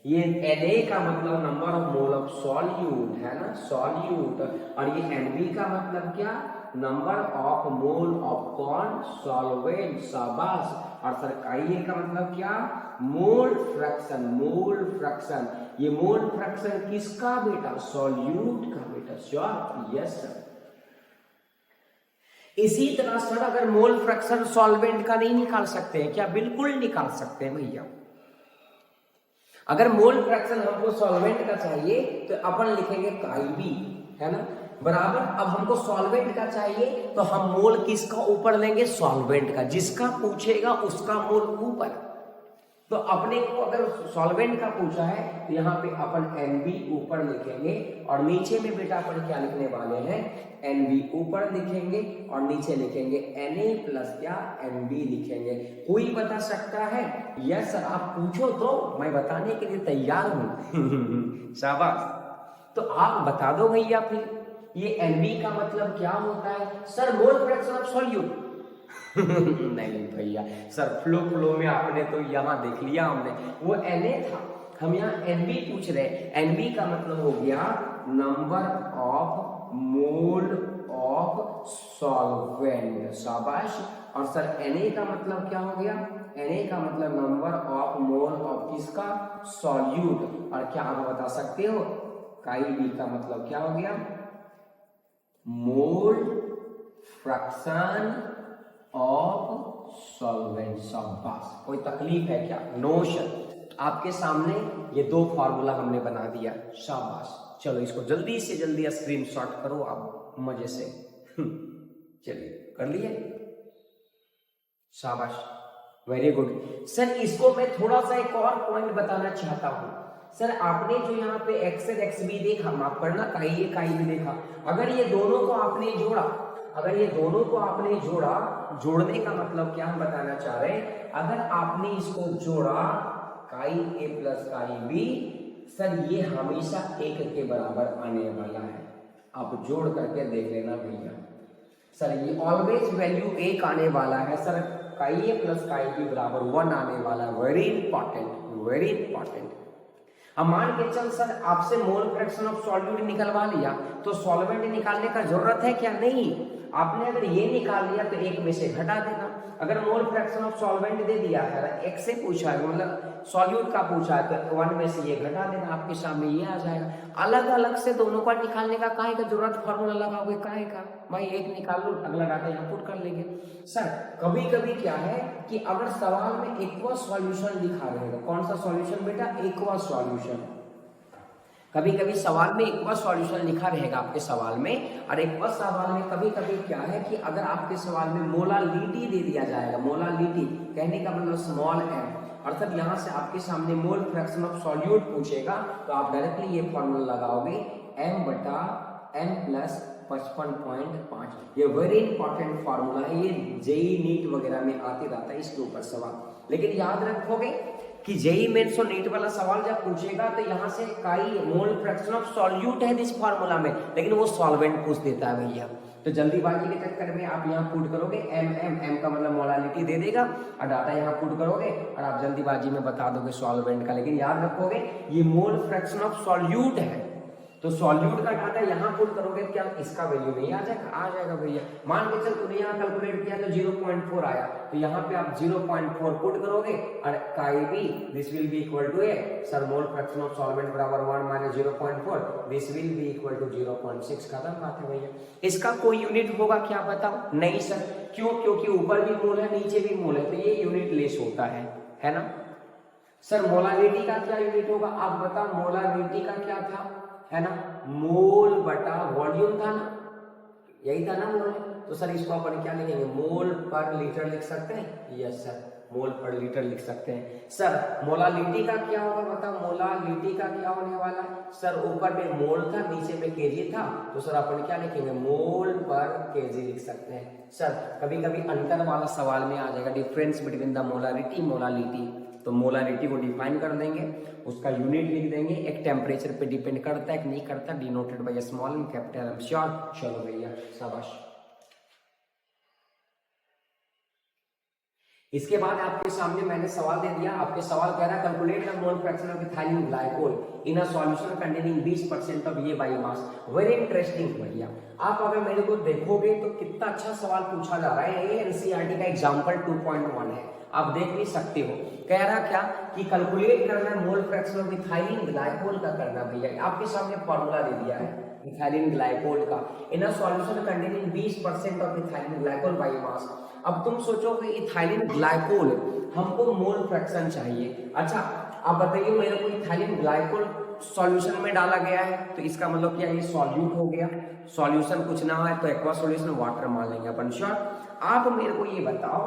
ये Na का मतलब number of mole of solute है ना, सॉल्यूट, और ये Nb का मतलब क्या, नंबर ऑफ मोल ऑफ कौन, सॉल्वेंट, शाबाश। और सर Ka का मतलब क्या, मोल फ्रैक्शन, मोल फ्रैक्शन। ये मोल फ्रैक्शन किसका बेटा, सॉल्यूट का बेटा, श्योर, यस सर। इसी तरह सर अगर मोल फ्रैक्शन सॉल्वेंट का नहीं निकाल सकते हैं क्या, बिल्कुल निकाल सकते हैं भैया। अगर मोल फ्रैक्शन हमको सॉल्वेंट का चाहिए तो अपन लिखेंगे Kb, है ना, बराबर। अब हमको सॉल्वेंट का चाहिए तो हम मोल किसका ऊपर लेंगे, सॉल्वेंट का, जिसका पूछेगा उसका मोल ऊपर। तो अपने को अगर सॉल्वेंट का पूछा है तो यहाँ पे अपन Nb ऊपर लिखेंगे, और नीचे में बेटा अपन क्या लिखने वाले हैं, Nb ऊपर लिखेंगे और नीचे लिखेंगे Na प्लस क्या, Nb लिखेंगे। कोई बता सकता है, यस सर, आप पूछो तो मैं बताने के लिए तैयार हूँ। शाबाश, तो आप बता दो भैया फिर ये Nb का मतलब क्या होता है, sir mole fraction of solute. नहीं भैया सर, फ्लो में आपने तो यहाँ देख लिया हमने, वो Na था, हम यहाँ Nb पूछ रहे हैं। Nb का मतलब हो गया number of mole of solvent, शाबाश। और सर Na का मतलब क्या हो गया, Na का मतलब नंबर ऑफ मोल ऑफ किसका, सॉल्यूट। और क्या आप बता सकते हो, Kb का मतलब क्या हो गया, मोल फ्रैक्शन ऑफ सॉल्वेंट, शाबाश। कोई तकलीफ है क्या, नो सर। आपके सामने ये दो फार्मूला हमने बना दिया, शाबाश। चलो इसको जल्दी से जल्दी स्क्रीनशॉट करो आप मजे से। चलिए कर लिए, शाबाश, वेरी गुड सर। इसको मैं थोड़ा सा एक और पॉइंट बताना चाहता हूं सर। आपने जो यहाँ पे एक्स एंड एक्स बी देखा, माफ करना, Ka भी देखा। अगर ये दोनों को आपने जोड़ा, अगर ये दोनों को आपने जोड़ा, जोड़ने का मतलब क्या हम बताना चाह रहे हैं, अगर आपने इसको जोड़ा Ka प्लस Kb, सर ये हमेशा एक के बराबर आने वाला है। आप जोड़ करके देख लेना भैया, सर ये ऑलवेज वैल्यू एक आने वाला है सर। Ka प्लस Kb बराबर 1 आने वाला है, वेरी इंपॉर्टेंट, वेरी इंपॉर्टेंट। अब मान के चल सर आपसे मोल फ्रैक्शन ऑफ सॉल्यूट निकलवा लिया, तो सॉल्वेंट निकालने का जरूरत है क्या, नहीं। आपने अगर ये निकाल लिया तो एक में से घटा देना। अगर मोल फ्रैक्शन ऑफ सॉल्वेंट दे दिया है, एक्स से पूछा है, मतलब सॉल्यूट का पूछा है, तो 1 में से ये घटा देना, आपके सामने ये आ जाएगा। अलग अलग से दोनों का निकालने का काहे का जरूरत, फॉर्मूला लगाओगे काहे का, भाई एक निकाल लो, अगला डाटा यहाँ पुट कर लेंगे। सर कभी कभी क्या है कि अगर सवाल में एक्वा सॉल्यूशन दिखा रहेगा, कौन सा सॉल्यूशन बेटा, एक्वा सॉल्यूशन। कभी कभी सवाल में एक्वा सॉल्यूशन लिखा रहेगा आपके सवाल में, और एक्वा सवाल में कभी कभी क्या है कि अगर आपके सवाल में मोलालिटी दे दिया जाएगा, मोलालिटी कहने का मतलब स्मॉल m, और तब यहाँ से आपके सामने मोल फ्रैक्शन ऑफ सॉल्यूट पूछेगा, तो आप डायरेक्टली ये फॉर्मूला लगाओगे m बटा n प्लस 55.5। ये वेरी इंपॉर्टेंट फार्मूला है, ये जेई नीट वगैरह में आते रहता है इसके ऊपर सवाल। लेकिन याद रखोगे कि जेई मेंस और नीट वाला सवाल जब पूछेगा तो यहाँ से काई मोल फ्रैक्शन ऑफ सॉल्यूट है इस फार्मूला में, लेकिन वो सॉल्वेंट पूछ देता है भैया। तो जल्दीबाजी के चक्कर में आप यहाँ पुट करोगे m का मतलब मोलालिटी दे देगा, और डाटा यहाँ पुट करोगे और आप जल्दीबाजी में बता दोगे सॉल्वेंट का। लेकिन याद रखोगे ये मोल फ्रैक्शन ऑफ सॉल्यूट है, तो सॉल्यूट का डाटा यहाँ पुट करोगे, क्या इसका वैल्यू नहीं आ जाएगा, आ जाएगा भैया। मान के चल तूने यहाँ कैलकुलेट किया तो 0.4 आया, तो यहाँ पे आप 0.4 पुट करोगे, और Kb this will be equal to a, sir mole fraction of solvent बराबर 1 minus 0.4, this will be equal to 0.6। खत्म बात है भैया। इसका कोई यूनिट होगा क्या बताओ, नहीं सर, क्यों, क्योंकि ऊपर भी मोल है नीचे भी मोल है, तो ये यूनिट लेस होता है ना। सर मोलालिटी का क्या यूनिट होगा, आप बताओ, मोलालिटी का क्या था, है ना, मोल बटा वॉल्यूम था ना, यही था ना मोल। तो सर इसको अपन क्या लिखेंगे, मोल पर लीटर लिख सकते हैं, यस सर, मोल पर लीटर लिख सकते हैं। सर मोलालिटी का क्या होगा बताओ, मोलालिटी का क्या होने वाला है, सर ऊपर में मोल था नीचे में केजी था, तो सर अपन क्या लिखेंगे, मोल पर केजी लिख सकते हैं। सर कभी कभी अंतर वाला सवाल में आ जाएगा, difference between the molarity molality, तो मोलारिटी को डिफाइन कर देंगे, उसका यूनिट लिख देंगे, एक टेम्परेचर पे डिपेंड करता है कि नहीं करता, denoted by small and capital M, sure. चलो भैया शाबाश। इसके बाद आपके सामने मैंने सवाल दे दिया, आपके सवाल कह रहा है calculate the mole fraction of ethylene glycol in a solution containing 20% of ये बायोमास। वेरी इंटरेस्टिंग भैया, आप अगर मेरे को देखोगे तो कितना अच्छा सवाल पूछा जा रहा है। ये एनसीईआरटी का एग्जांपल 2.1 है, आप देख भी सकते हो। कह रहा क्या कि कैलकुलेट करना है mole fraction of ethylene glycol का करना भैया। आपके सामने फॉर्मूला दे दिया है इथाइलिन ग्लाइकोल का in a solution containing 20% of ethylene glycol by mass. अब तुम सोचो कि इथाइलिन ग्लाइकोल हमको मोल फ्रैक्शन चाहिए। अच्छा आप बताइए मेरे को इथाइलिन ग्लाइकोल सॉल्यूशन में डाला गया है तो इसका मतलब क्या ये सॉल्यूट हो गया। सॉल्यूशन कुछ ना है तो एक्वा सॉल्यूशन वाटर मान लेंगे अपन। श्योर, आप मेरे को ये बताओ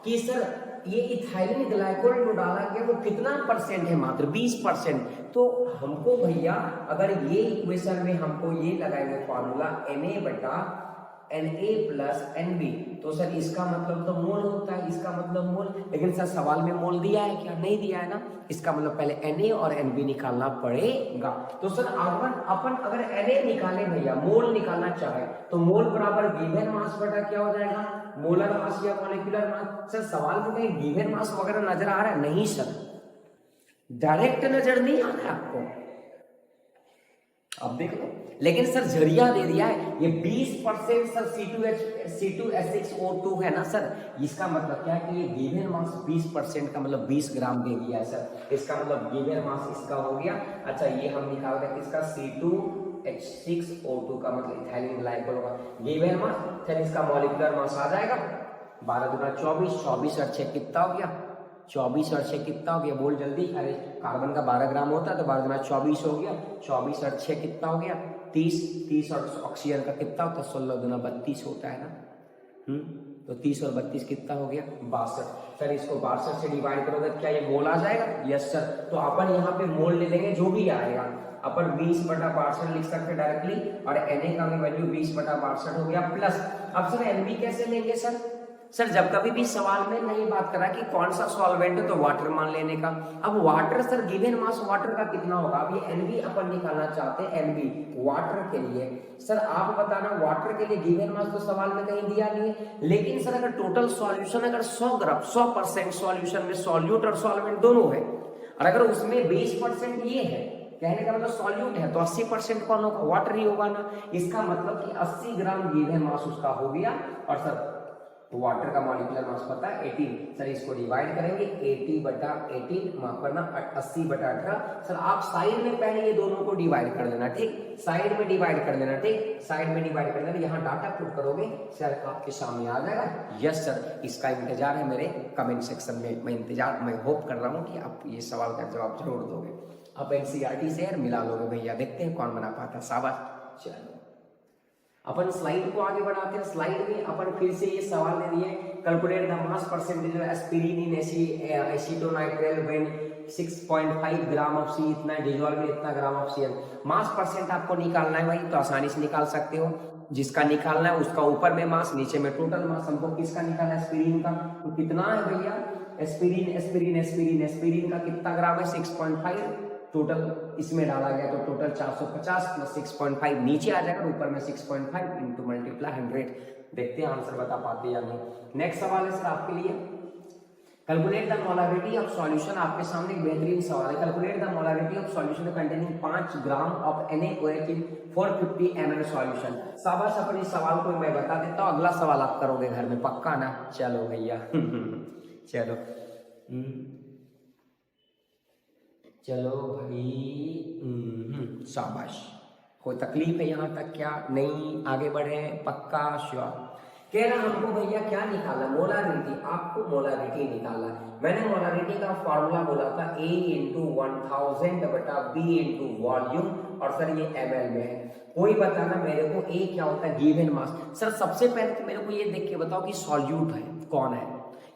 कि सर ये इथाइलिन ग्लाइकोल जो डाला गया वो कितना परसेंट है, मात्र 20%। तो हमको भैया अगर ये इक्वेशन में हमको ये लगाएंगे फॉर्मूला Na प्लस NB, तो सर इसका मतलब तो मोल होता है, इसका मतलब मोल। लेकिन सर सवाल में मोल दिया है क्या? नहीं दिया है ना। इसका मतलब पहले Na और NB निकालना पड़ेगा। तो सर अपन अगर Na निकाले भैया, मोल निकालना चाहे तो मोल बराबर गिवन मास बटा क्या हो जाएगा, मोलर मास या मॉलिक्यूलर मास। सर सवाल में कहीं गिवन मास वगैरह नजर आ रहा है? नहीं सर, डायरेक्ट नजर नहीं आ रहा है आपको, अब देख लो। लेकिन सर जरिया दे दिया है ये 20% सर C2H6O2 है ना सर। इसका मतलब क्या है कि ये गिवन मास 20% का मतलब 20 ग्राम दे दिया है सर। इसका मतलब गिवन मास इसका हो गया। अच्छा ये हम निकाल रहे हैं इसका C2H6O2 का मतलब इथाइलिन ग्लाइकोल होगा गिवन मास। फिर इसका मॉलिक्यूलर मास आ जाएगा 12 दूना 24, 24 और 6 कितना हो गया 24 और 6 कितना हो गया, बोल जल्दी। अरे कार्बन का 12 ग्राम होता है तो 12 गुना 24 हो गया, 24 और 6 कितना हो गया 30, 30 और ऑक्सीजन का कितना होता है 16 गुना 32 होता है ना। तो 30 और 32 कितना हो गया 62। सर इसको 62 से डिवाइड करोगे क्या ये मोल आ जाएगा? Yes sir. तो अपन यहाँ पे मोल ले लेंगे जो भी आएगा, अपन 20/62 लिख सकते डायरेक्टली और Na का भी वैल्यू 20/62 हो गया प्लस। अब सर NB कैसे लेंगे सर? सर जब कभी भी सवाल में नहीं बात करा कि कौन सा सॉल्वेंट है तो वाटर मान लेने का। अब water sir given mass water का कितना होगा, अभी NB अपन निकालना चाहते हैं NB वाटर के लिए। सर आप बताना वाटर के लिए गिवन मास तो सवाल में कहीं दिया नहीं है। लेकिन सर अगर टोटल सॉल्यूशन अगर 100% सॉल्यूशन में सॉल्यूट और सॉल्वेंट दोनों है और अगर उसमें 20% ये है, कहने का मतलब सॉल्यूट है, तो 80% कौन होगा? वाटर ही होगा ना। इसका मतलब कि 80 ग्राम गिवन मास उसका हो गया। और सर वाटर का मॉलिक्यूलर मास पता है 18। सर इसको डिवाइड करेंगे 80/18, माफ करना 80/18। सर आप साइड में पहले ये दोनों को डिवाइड कर देना, ठीक, साइड में डिवाइड कर देना, ठीक, साइड में डिवाइड कर देना। यहाँ डाटा पुट करोगे सर आपके सामने आ जाएगा। यस सर, इसका इंतजार है मेरे कमेंट सेक्शन में। मैं होप कर रहा हूँ कि आप ये सवाल का जवाब जरूर दोगे। आप NCERT से यार मिला लोगे भैया, देखते हैं कौन बना पाता। शाबाश। चलो अपन स्लाइड को आगे बढ़ाते हैं। स्लाइड में अपन फिर से ये सवाल दे दिए calculate the mass percentage of aspirin in acetonitrile when 6.5 gram of c इतना डिसॉल्व में इतना ग्राम ऑफ सी। मास परसेंट आपको निकालना है भाई, तो आसानी से निकाल सकते हो। जिसका निकालना है उसका ऊपर में मास, नीचे में टोटल मास। हमको किसका निकालना है? एस्पिरिन का। तो कितना है भैया एस्पिरिन का कितना ग्राम है 6.5 टोटल इसमें डाला गया, तो टोटल 450 प्लस 6.5 नीचे आ जाएगा, ऊपर में 6.5 इंटू मल्टीप्लाई 100। देखते हैं आंसर बता पाते या नहीं। नेक्स्ट सवाल है सर आपके लिए calculate the molarity of solution. आपके सामने एक बेहतरीन सवाल है। Calculate the molarity of solution containing 5 gram of NaOH in 450 ml solution. शाबाश, अपने सवाल को मैं बता देता हूँ, अगला सवाल आप करोगे घर में पक्का ना। चलो भैया चलो चलो भाई, शाबाश। कोई तकलीफ है यहाँ तक क्या? नहीं, आगे बढ़े पक्का श्योर। कह रहा हमको भैया क्या निकाला? मोलारिटी। आपको मोलारिटी निकाला। मैंने मोलारिटी का फॉर्मूला बोला था A × 1000 बटा B × वॉल्यूम, और सर ये ml में है। कोई बताना मेरे को A क्या होता है? Given mass. सर सबसे पहले तो मेरे को ये देख के बताओ कि सॉल्यूट है कौन है,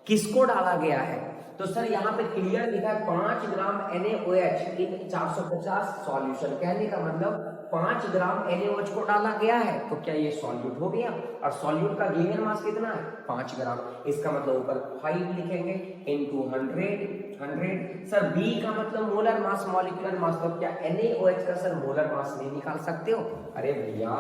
किसको डाला गया है। तो सर यहाँ पे क्लियर लिखा है 5 ग्राम NaOH इन 450 सॉल्यूशन। कहने का मतलब 5 ग्राम NaOH को डाला गया है, तो क्या ये सॉल्यूट हो गया? और सॉल्यूट का गिवन मास कितना है? 5 ग्राम। इसका मतलब ऊपर 5 लिखेंगे इंटू 100। सर B का मतलब मोलर मास, मॉलिक्यूलर मास। तो क्या NaOH का सर मोलर मास नहीं निकाल सकते हो? अरे भैया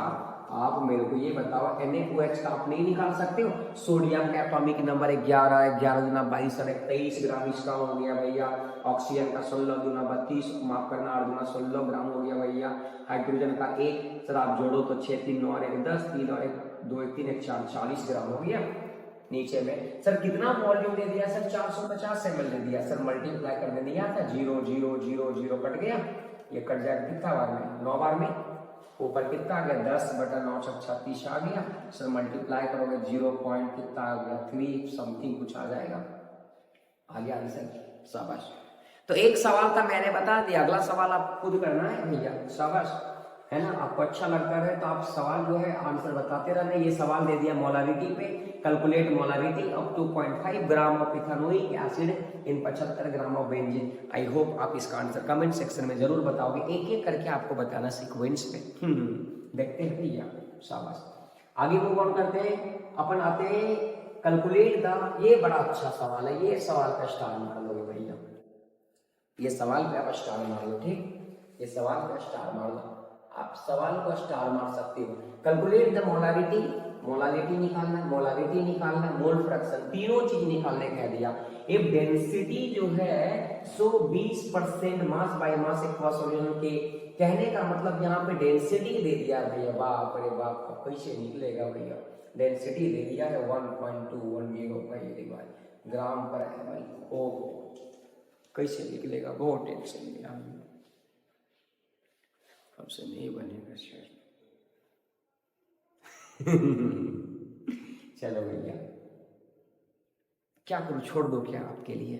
आप मेरे को ये बताओ NaOH का आप नहीं निकाल सकते हो? सोडियम का एटॉमिक नंबर 11, 11 दूना 22 और 23 ग्राम इसका हो गया भैया। ऑक्सीजन का 16 दूना 32, माफ करना 8 दूना 16 ग्राम हो गया भैया। हाइड्रोजन का 1, सर आप जोड़ो तो 6, 3, 9 और 1, 10, 3 और 1, 2, 1, 3, 1, 4, 40 ग्राम हो गया। नीचे में सर कितना वॉल्यूम दे दिया सर? 450 ml दे दिया सर। मल्टीप्लाई करने दिया था, 0 0 0 0 कट गया, ये कट जाएगा कितना बार में? 9 बार में। ऊपर कितना आ गया? 10/9 36 आ गया सर। मल्टीप्लाई करोगे 0 पॉइंट कितना आ गया? 3 समथिंग कुछ आ जाएगा। आ गया आंसर, शाबाश। तो एक सवाल था मैंने बता दिया, अगला सवाल आप खुद करना है भैया, शाबाश, है ना। आपको अच्छा लगता है तो आप सवाल जो है आंसर बताते रहना। ये सवाल दे दिया मोलारिटी पे, calculate molarity of 2.5 gram of ethanoic acid in 75 gram of benzene. I hope आप इसका आंसर कमेंट सेक्शन में जरूर बताओगे, एक एक करके आपको बताना सीक्वेंस पे। देखते हैं भैया, शाबाश। आगे मूव ऑन करते हैं, अपन आते हैं कैलकुलेट द, ये बड़ा अच्छा सवाल है, ये सवाल का स्टार मार लोगे भैया, ये सवाल पे आप स्टार मार लो, ठीक, ये सवाल पे स्टार मार लो, आप सवाल को स्टार मार सकते हो। कैलकुलेट द मोलारिटी, मोलारिटी निकालना, मोलारिटी निकालना, मोल फ्रैक्शन, तीनों चीज निकालने कह दिया। ये डेंसिटी जो है सो 20% mass by mass aqua solution के, कहने का मतलब यहाँ पे डेंसिटी दे दिया भैया। बाप रे बाप, कैसे निकलेगा भैया? डेंसिटी दे दिया है 1.2105 ग्राम पर ml। ओ कैसे निकलेगा? बहुत टेंशन में आ, हमसे नहीं बनेगा शायद। चलो भैया, क्या करूं, छोड़ दो क्या आपके लिए?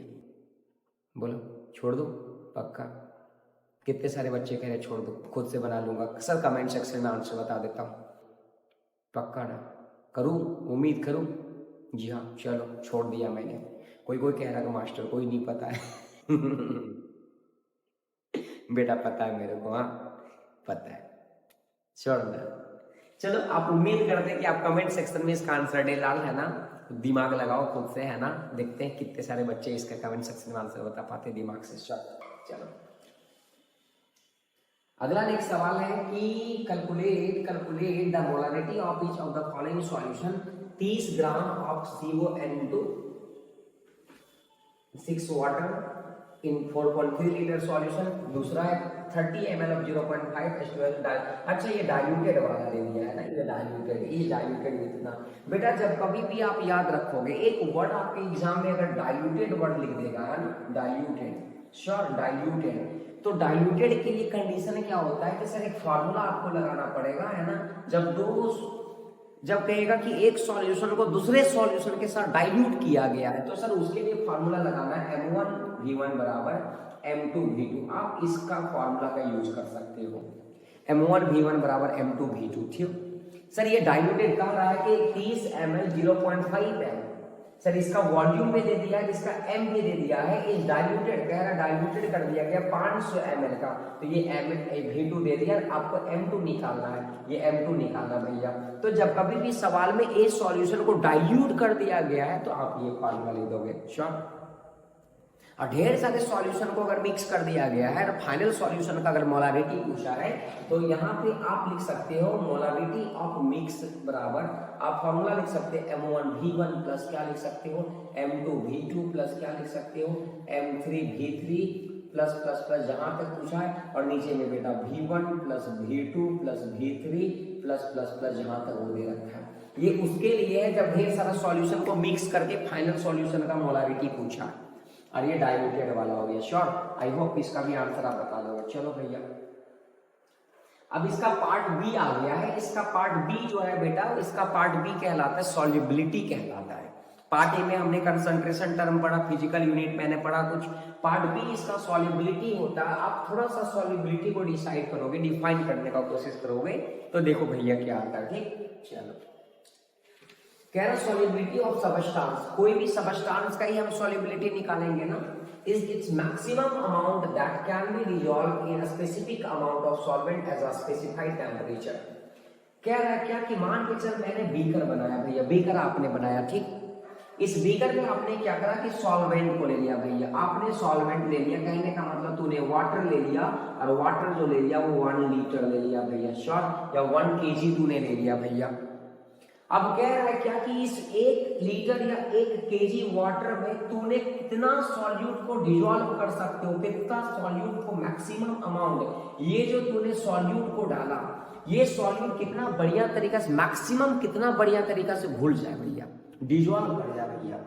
बोलो छोड़ दो, पक्का? कितने सारे बच्चे कह रहे छोड़ दो, खुद से बना लूंगा सर। कमेंट सेक्शन में आंसर बता देता हूं, पक्का ना? करूं, उम्मीद करूं? जी हाँ, चलो छोड़ दिया मैंने। कोई कोई कह रहा है मास्टर कोई नहीं पता है। बेटा पता है मेरे को, हाँ पता है, छोड़ दो। चलो, आप उम्मीद करते हैं कि आप कमेंट सेक्शन में इसका आंसर दे डाल, है ना। दिमाग लगाओ खुद से, है ना। देखते हैं कितने सारे बच्चे इसका कमेंट सेक्शन में आंसर बता पाते दिमाग से। चलो अगला नेक्स्ट सवाल है कि calculate the molarity of each of the following solution. 30 gram of CON2 6 water in 4.3 litre solution. दूसरा है 30 ml ऑफ 0.5 H2S। अच्छा, ये डाइल्यूटेड वाला दे दिया है ना, ये डाइल्यूटेड इतना। बेटा जब कभी भी आप याद रखोगे, एक वर्ड आपके एग्जाम में अगर डाइल्यूटेड वर्ड लिख देगा, है ना, डाइल्यूटेड, श्योर डाइल्यूटेड, तो डाइल्यूटेड के लिए कंडीशन क्या होता है कि सर एक फार्मूला आपको लगाना पड़ेगा, है ना। जब कहेगा कि एक सॉल्यूशन को दूसरे सॉल्यूशन के साथ डाइल्यूट किया गया है, तो सर उसके लिए फार्मूला लगाना है M1V1 बराबर M2V2। आप इसका फार्मूला का यूज कर सकते हो, M1V1 बराबर M2V2, ठीक। सर ये डाइल्यूटेड कह रहा है कि 30 ml 0.5 है सर, इसका वॉल्यूम में दे दिया है, इसका M भी दे दिया है। इस डाइल्यूटेड कह रहा है, डाइल्यूटेड कर दिया गया 500 ml का, तो ये V2 दे दिया, आपको M2 निकालना है, ये M2 निकालना भैया। तो जब कभी भी सवाल में ए सॉल्यूशन को डाइल्यूट कर दिया गया है तो आप ये फार्मूला लिख दोगे, श्योर। और ढेर सारे सॉल्यूशन को अगर मिक्स कर दिया गया है और फाइनल सॉल्यूशन का अगर मोलारिटी पूछा है तो यहाँ पे आप लिख सकते हो मोलारिटी ऑफ मिक्स बराबर, आप फॉर्मूला लिख सकते हैं M1V1 प्लस क्या लिख सकते हो, M2V2 प्लस क्या लिख सकते हो, M3V3 प्लस प्लस प्लस जहां तक पूछा है, और नीचे में बेटा V1 plus V2 plus V3 plus plus plus जहां तक वो दे रखा है। ये उसके लिए है जब ढेर सारा सॉल्यूशन को मिक्स करके फाइनल सॉल्यूशन का मोलारिटी पूछा है, और ये डाइल्यूटेड वाला हो गया, श्योर। आई होप इसका भी आंसर आप बता दोगे। चलो भैया, अब इसका पार्ट बी आ गया है। इसका पार्ट बी जो है बेटा, इसका पार्ट बी कहलाता है सॉल्युबिलिटी कहलाता है। पार्ट ए में हमने कंसंट्रेशन टर्म पढ़ा, फिजिकल यूनिट मैंने पढ़ा कुछ। पार्ट बी इसका सॉल्युबिलिटी होता है। आप थोड़ा सा सॉल्युबिलिटी को डिसाइड करोगे, डिफाइन करने का कोशिश करोगे तो देखो भैया क्या आता है, ठीक। चलो, कह रहा सॉल्युबिलिटी ऑफ सबस्टांस, कोई भी सबस्टांस का ही हम सॉल्युबिलिटी निकालेंगे ना, is its maximum amount that can be dissolved in a specific amount of solvent as a specified temperature. कह रहा है क्या कि मान के चल मैंने बीकर बनाया भैया, बीकर आपने बनाया, ठीक। इस बीकर में आपने क्या करा कि सॉल्वेंट को ले लिया भैया, आपने सॉल्वेंट ले लिया, कहने का मतलब तूने वाटर ले लिया, और वाटर जो ले लिया वो 1 लीटर ले लिया भैया, श्योर, या 1 केजी तूने ले लिया भैया। अब कह रहा है क्या कि इस 1 लीटर या 1 केजी वाटर में तूने कितना सॉल्यूट को डिसॉल्व कर सकते हो, कितना सॉल्यूट को मैक्सिमम अमाउंट, ये जो तूने सॉल्यूट को डाला, ये सॉल्यूट कितना बढ़िया तरीका से, मैक्सिमम कितना बढ़िया तरीका से घुल जाए भैया, डिसॉल्व कर जाए भैया।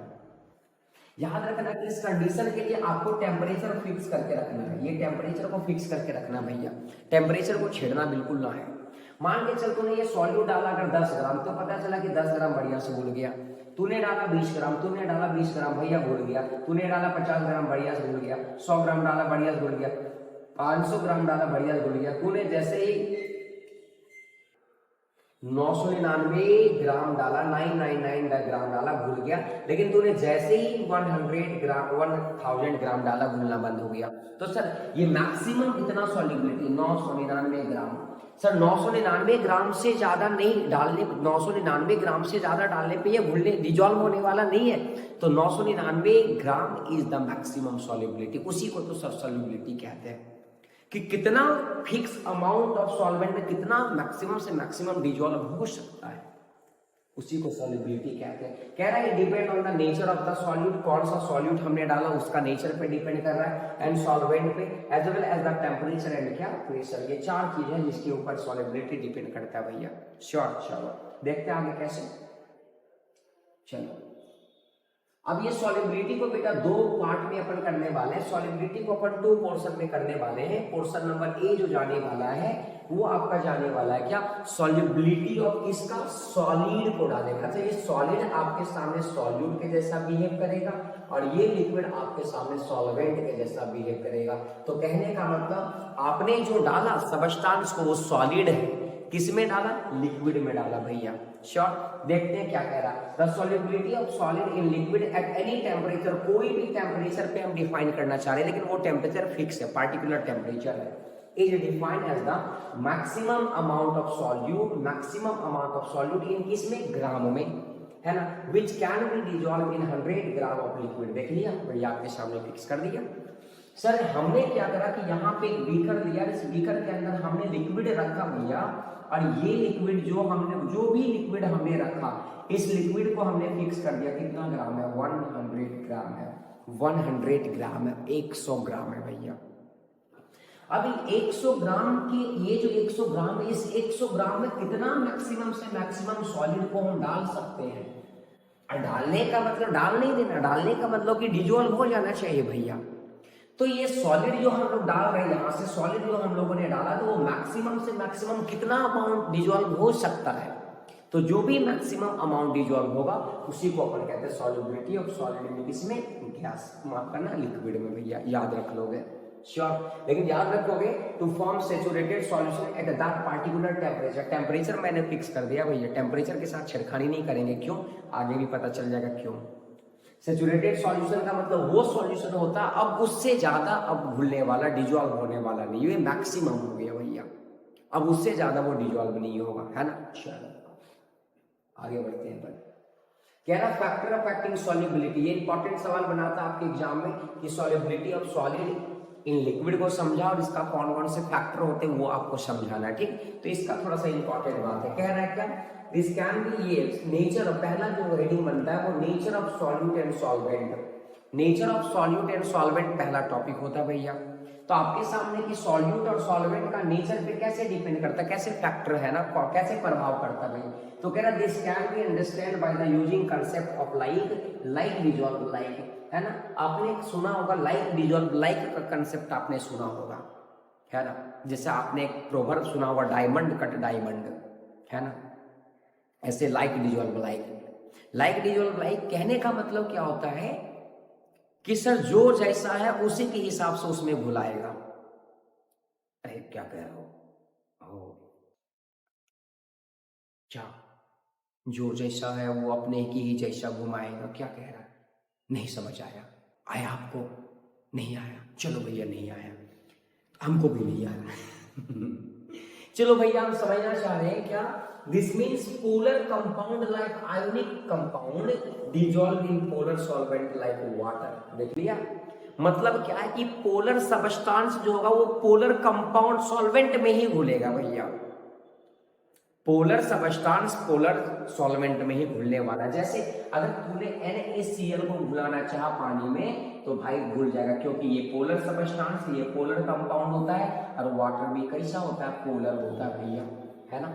याद रखना कि इस कंडीशन के लिए आपको टेम्परेचर फिक्स करके रखना है, ये टेम्परेचर को फिक्स करके रखना भैया, टेम्परेचर को छेड़ना बिल्कुल ना है। मान के चल तूने ये सॉल्यूट डाला अगर 10 ग्राम, तो पता चला कि 10 ग्राम बढ़िया से घुल गया, तूने डाला 20 ग्राम, तूने डाला 20 ग्राम भैया घुल गया, तूने डाला 50 ग्राम बढ़िया से घुल गया, 100 ग्राम डाला बढ़िया से घुल गया, 500 ग्राम डाला बढ़िया से घुल गया, तूने जैसे ही 999 ग्राम डाला, 999 ग्राम डाला, घुल गया। लेकिन तूने जैसे ही 1000 ग्राम डाला, घुलना बंद हो गया। तो सर ये मैक्सिमम इतना सॉल्युबिलिटी 999 ग्राम, सर 999 ग्राम से ज्यादा नहीं डालने, 999 ग्राम से ज्यादा डालने पे ये घुलने डिजॉल्व होने वाला नहीं है। तो 999 gram is the maximum solubility, उसी को तो सर सॉल्युबिलिटी कहते हैं कि कितना फिक्स अमाउंट ऑफ सॉल्वेंट में कितना मैक्सिमम से मैक्सिमम डिसॉल्व हो सकता है, उसी को सॉल्युबिलिटी कहते हैं। कह रहा है depend on the nature of the solute, कौन सा सॉल्यूट हमने डाला उसका नेचर पे डिपेंड कर रहा है, एंड सॉल्वेंट पे, as well as the temperature and क्या प्रेशर। ये 4 चीजें हैं जिसके ऊपर सॉल्युबिलिटी डिपेंड करता है भैया। श्योर, चलो देखते हैं आगे कैसे। चलो अब ये सॉल्युबिलिटी को बेटा 2 पार्ट में अपन करने वाले हैं। सॉल्युबिलिटी को अपन 2 पोर्शन में करने वाले हैं। पोर्शन नंबर ए जो जाने वाला है वो आपका जाने वाला है क्या, सॉल्युबिलिटी ऑफ किसका, सॉलिड को डालेगा। अच्छा ये सॉलिड आपके सामने सॉल्यूट के जैसा बिहेव करेगा और ये लिक्विड आपके सामने सॉल्वेंट के जैसा बिहेव करेगा। तो कहने का मतलब आपने जो डाला सबस्टांस को वो सॉलिड है, किसमें डाला, लिक्विड में डाला भैया। श्योर, देखते हैं क्या कह रहा है। The solubility of solid in liquid at any temperature, कोई भी टेम्परेचर पे हम डिफाइन करना चाह रहे हैं, लेकिन वो टेम्परेचर फिक्स है, पार्टिकुलर टेम्परेचर है, is defined as the maximum amount of solute, maximum amount of solute in किसमें, ग्राम में, है ना, which can be dissolve in 100 gram of liquid. देख लिया भैया, आपके सामने फिक्स कर दिया। सर हमने क्या करा कि यहाँ पे एक बीकर लिया, इस बीकर के अंदर हमने लिक्विड रखा भैया, और ये लिक्विड जो हमने, जो भी लिक्विड हमने रखा, इस लिक्विड को हमने फिक्स कर दिया कितना ग्राम है, 100 ग्राम है, 100 ग्राम है, 100 ग्राम है भैया। अभी 100 ग्राम के, ये जो 100 ग्राम है, इस 100 ग्राम में कितना मैक्सिमम से मैक्सिमम सॉलिड को हम डाल सकते हैं। और डालने का मतलब डाल नहीं देना, डालने का मतलब कि डिसॉल्व हो जाना चाहिए भैया। तो ये सॉलिड जो हम लोग डाल रहे हैं, यहाँ से सॉलिड जो हम लोगों ने डाला, तो वो मैक्सिमम से मैक्सिमम कितना अमाउंट डिसॉल्व हो सकता है। तो जो भी मैक्सिमम अमाउंट डिसॉल्व होगा उसी को अपन कहते हैं सॉल्युबिलिटी ऑफ सॉलिड में, किसमें, गैस, माफ करना लिक्विड में भैया, याद रख लोगे। श्योर, लेकिन याद रखोगे to form saturated solution at that particular temperature. Temperature मैंने फिक्स कर दिया भैया, टेम्परेचर के साथ छेड़खानी नहीं करेंगे, क्यों, आगे भी पता चल जाएगा क्यों। सैचुरेटेड सॉल्यूशन का मतलब वो सॉल्यूशन होता है अब उससे ज्यादा अब घुलने वाला, डिसॉल्व होने वाला नहीं, ये मैक्सिमम हो गया भैया, अब उससे ज्यादा वो डिसॉल्व नहीं होगा, है ना। चलो आगे बढ़ते हैं। कह रहा फैक्टर ऑफ एक्टिंग सॉल्युबिलिटी, ये इंपॉर्टेंट सवाल बनाता है आपके एग्जाम में कि solubility of solid in liquid को समझा और इसका कौन कौन से फैक्टर होते हैं वो आपको समझाना है, ठीक। तो इसका थोड़ा सा इंपॉर्टेंट बात है, कह रहा है क्या, दिस कैन बी, ये नेचर, पहला जो हेडिंग बनता है वो nature of solute and solvent, nature of solute and solvent पहला टॉपिक होता है भैया। तो आपके सामने कि सॉल्यूट और सॉल्वेंट का नेचर पे कैसे डिपेंड करता है, कैसे फैक्टर है ना, कैसे प्रभाव करता है भाई। तो कह रहा this can be understand by the using concept of like, like dissolve like, है ना, आपने सुना होगा लाइक डिसॉल्व लाइक का कंसेप्ट आपने सुना होगा, है ना। जैसे आपने एक प्रोवर्ब सुना होगा, डायमंड कट डायमंड, है ना, ऐसे like dissolve like, like dissolve like कहने का मतलब क्या होता है कि सर जो जैसा है उसी के हिसाब से उसमें घुलाएगा। अरे क्या कह रहे हो, क्या, जो जैसा है वो अपने की ही जैसा घुमाएगा, क्या कह रहा है, नहीं समझ आया, आया आपको, नहीं आया, चलो भैया नहीं आया, हमको भी नहीं आया चलो भैया हम समझना चाह रहे हैं क्या, this means polar compound like ionic compound dissolve in polar solvent like water. देख लिया, मतलब क्या है कि पोलर सबस्टांस जो होगा वो पोलर कंपाउंड सॉल्वेंट में ही घुलेगा भैया, पोलर सबस्टांस पोलर सॉल्वेंट में ही घुलने वाला। जैसे अगर तूने NaCl को घुलाना चाहा पानी में तो भाई घुल जाएगा, क्योंकि ये पोलर सबस्टांस, ये पोलर कंपाउंड होता है, और वाटर भी कैसा होता है, पोलर होता है भैया, है ना।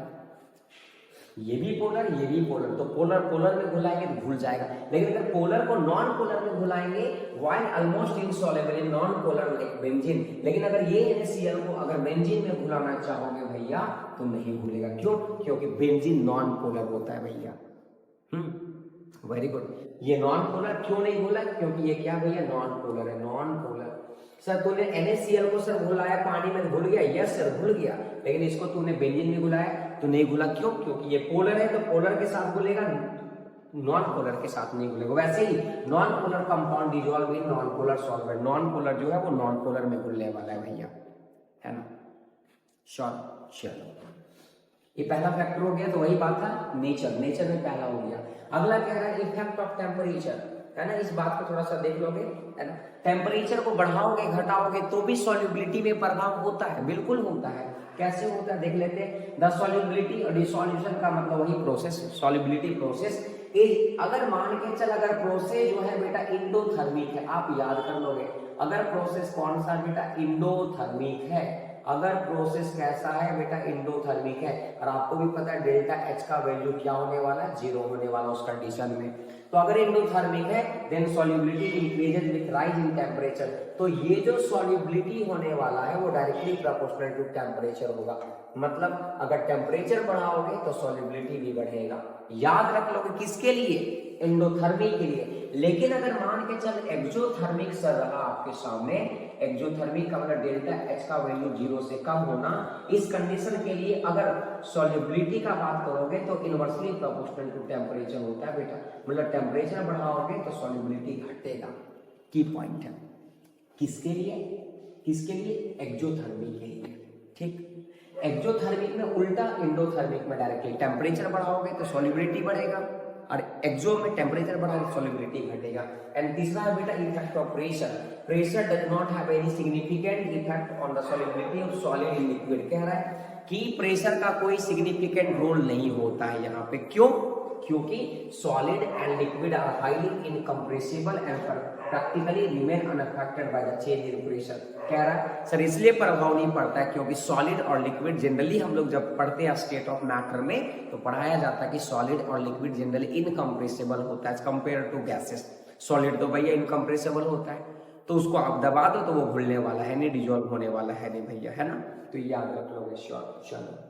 ये भी पोलर, ये भी पोलर, तो पोलर पोलर में घुलाएंगे तो घुल जाएगा। लेकिन अगर पोलर को नॉन पोलर में घुलाएंगे, while almost insoluble in non polar like benzene, लेकिन अगर ये NaCl को अगर बेंजीन में घुलाना चाहोगे भैया तो नहीं घुलेगा। क्यों? क्योंकि बेंजीन नॉन पोलर होता है भैया। Very good. ये नॉन पोलर क्यों नहीं घुला? क्योंकि ये क्या भैया, नॉन पोलर है, नॉन पोलर। सर तूने NaCl को सर घुलाया पानी में घुल गया, यस सर घुल गया, लेकिन इसको तूने बेंजीन में घुलाया तो नहीं घुला। क्यों? क्योंकि ये पोलर है तो पोलर के साथ घुलेगा, नॉन पोलर के साथ नहीं घुलेगा। वैसे ही non polar compound dissolve in non polar solvent, non polar जो है वो नॉन पोलर में घुलने वाला है भैया, है ना। चलो ये पहला फैक्टर हो गया, तो वही बात था नेचर, नेचर में पहला हो गया। अगला क्या है, इफेक्ट ऑफ टेम्परेचर, है ना। इस बात को थोड़ा सा देख लोगे, है ना। टेम्परेचर को बढ़ाओगे घटाओगे तो भी सॉल्युबिलिटी में प्रभाव होता है, बिल्कुल होता है। कैसे होता है देख लेते हैं। द सॉल्युबिलिटी और डिसॉल्यूशन का मतलब वही प्रोसेस, सॉल्युबिलिटी प्रोसेस इज, अगर मान के चल अगर प्रोसेस जो है बेटा इंडोथर्मिक है, आप याद कर लोगे, अगर प्रोसेस कौन सा बेटा, इंडोथर्मिक है, अगर प्रोसेस कैसा है बेटा, इंडोथर्मिक है, और आपको भी पता है डेल्टा H का वैल्यू क्या होने वाला है, 0 होने वाला उस कंडीशन में। तो अगर इंडोथर्मिक है then solubility increases with rise in temperature, तो ये जो सॉल्युबिलिटी होने वाला है वो डायरेक्टली प्रोपोर्शनल टू टेम्परेचर होगा। मतलब अगर टेम्परेचर बढ़ाओगे तो सॉल्युबिलिटी भी बढ़ेगा। याद रख लोगे किसके लिए, एंडोथर्मिक के लिए। लेकिन अगर मान के चल एक्सोथर्मिक सर रहा आपके सामने, एक्सोथर्मिक का मतलब डेल्टा H का वैल्यू 0 से कम होना, इस कंडीशन के लिए अगर सॉल्युबिलिटी का बात करोगे तो इनवर्सली प्रोपोर्शनल टू टेम्परेचर होता है बेटा। मतलब टेम्परेचर बढ़ाओगे तो सॉल्युबिलिटी घटेगा। की पॉइंट है, किसके लिए, किसके लिए, एक्सोथर्मिक के लिए, ठीक। एक्सोथर्मिक में उल्टा, एंडोथर्मिक में डायरेक्टली टेम्परेचर बढ़ाओगे तो सॉल्युबिलिटी बढ़ेगा, और एक्सो में टेम्परेचर बढ़ाओगे सॉल्युबिलिटी घटेगा। एंड तीसरा है बेटा effect of pressure. Pressure does not have any significant effect on the solubility of solid in liquid. कह रहा है कि प्रेशर का कोई सिग्निफिकेंट रोल नहीं होता है यहाँ पे। क्यों? क्योंकि solid and liquid are highly incompressible and practically remain unaffected by the change in pressure. कह रहा है सर इसलिए प्रभाव नहीं पड़ता है क्योंकि सॉलिड और लिक्विड जनरली हम लोग जब पढ़ते हैं स्टेट ऑफ मैटर में तो पढ़ाया जाता है कि सॉलिड और लिक्विड जनरली इनकम्प्रेसिबल होता है कंपेयर टू गैसेस। सॉलिड तो भैया इनकम्प्रेसिबल होता है, तो उसको आप दबा दो तो वो घुलने वाला है नहीं, डिजोल्व होने वाला है नहीं भैया, है ना। तो याद रख लोगे, श्योर। चलो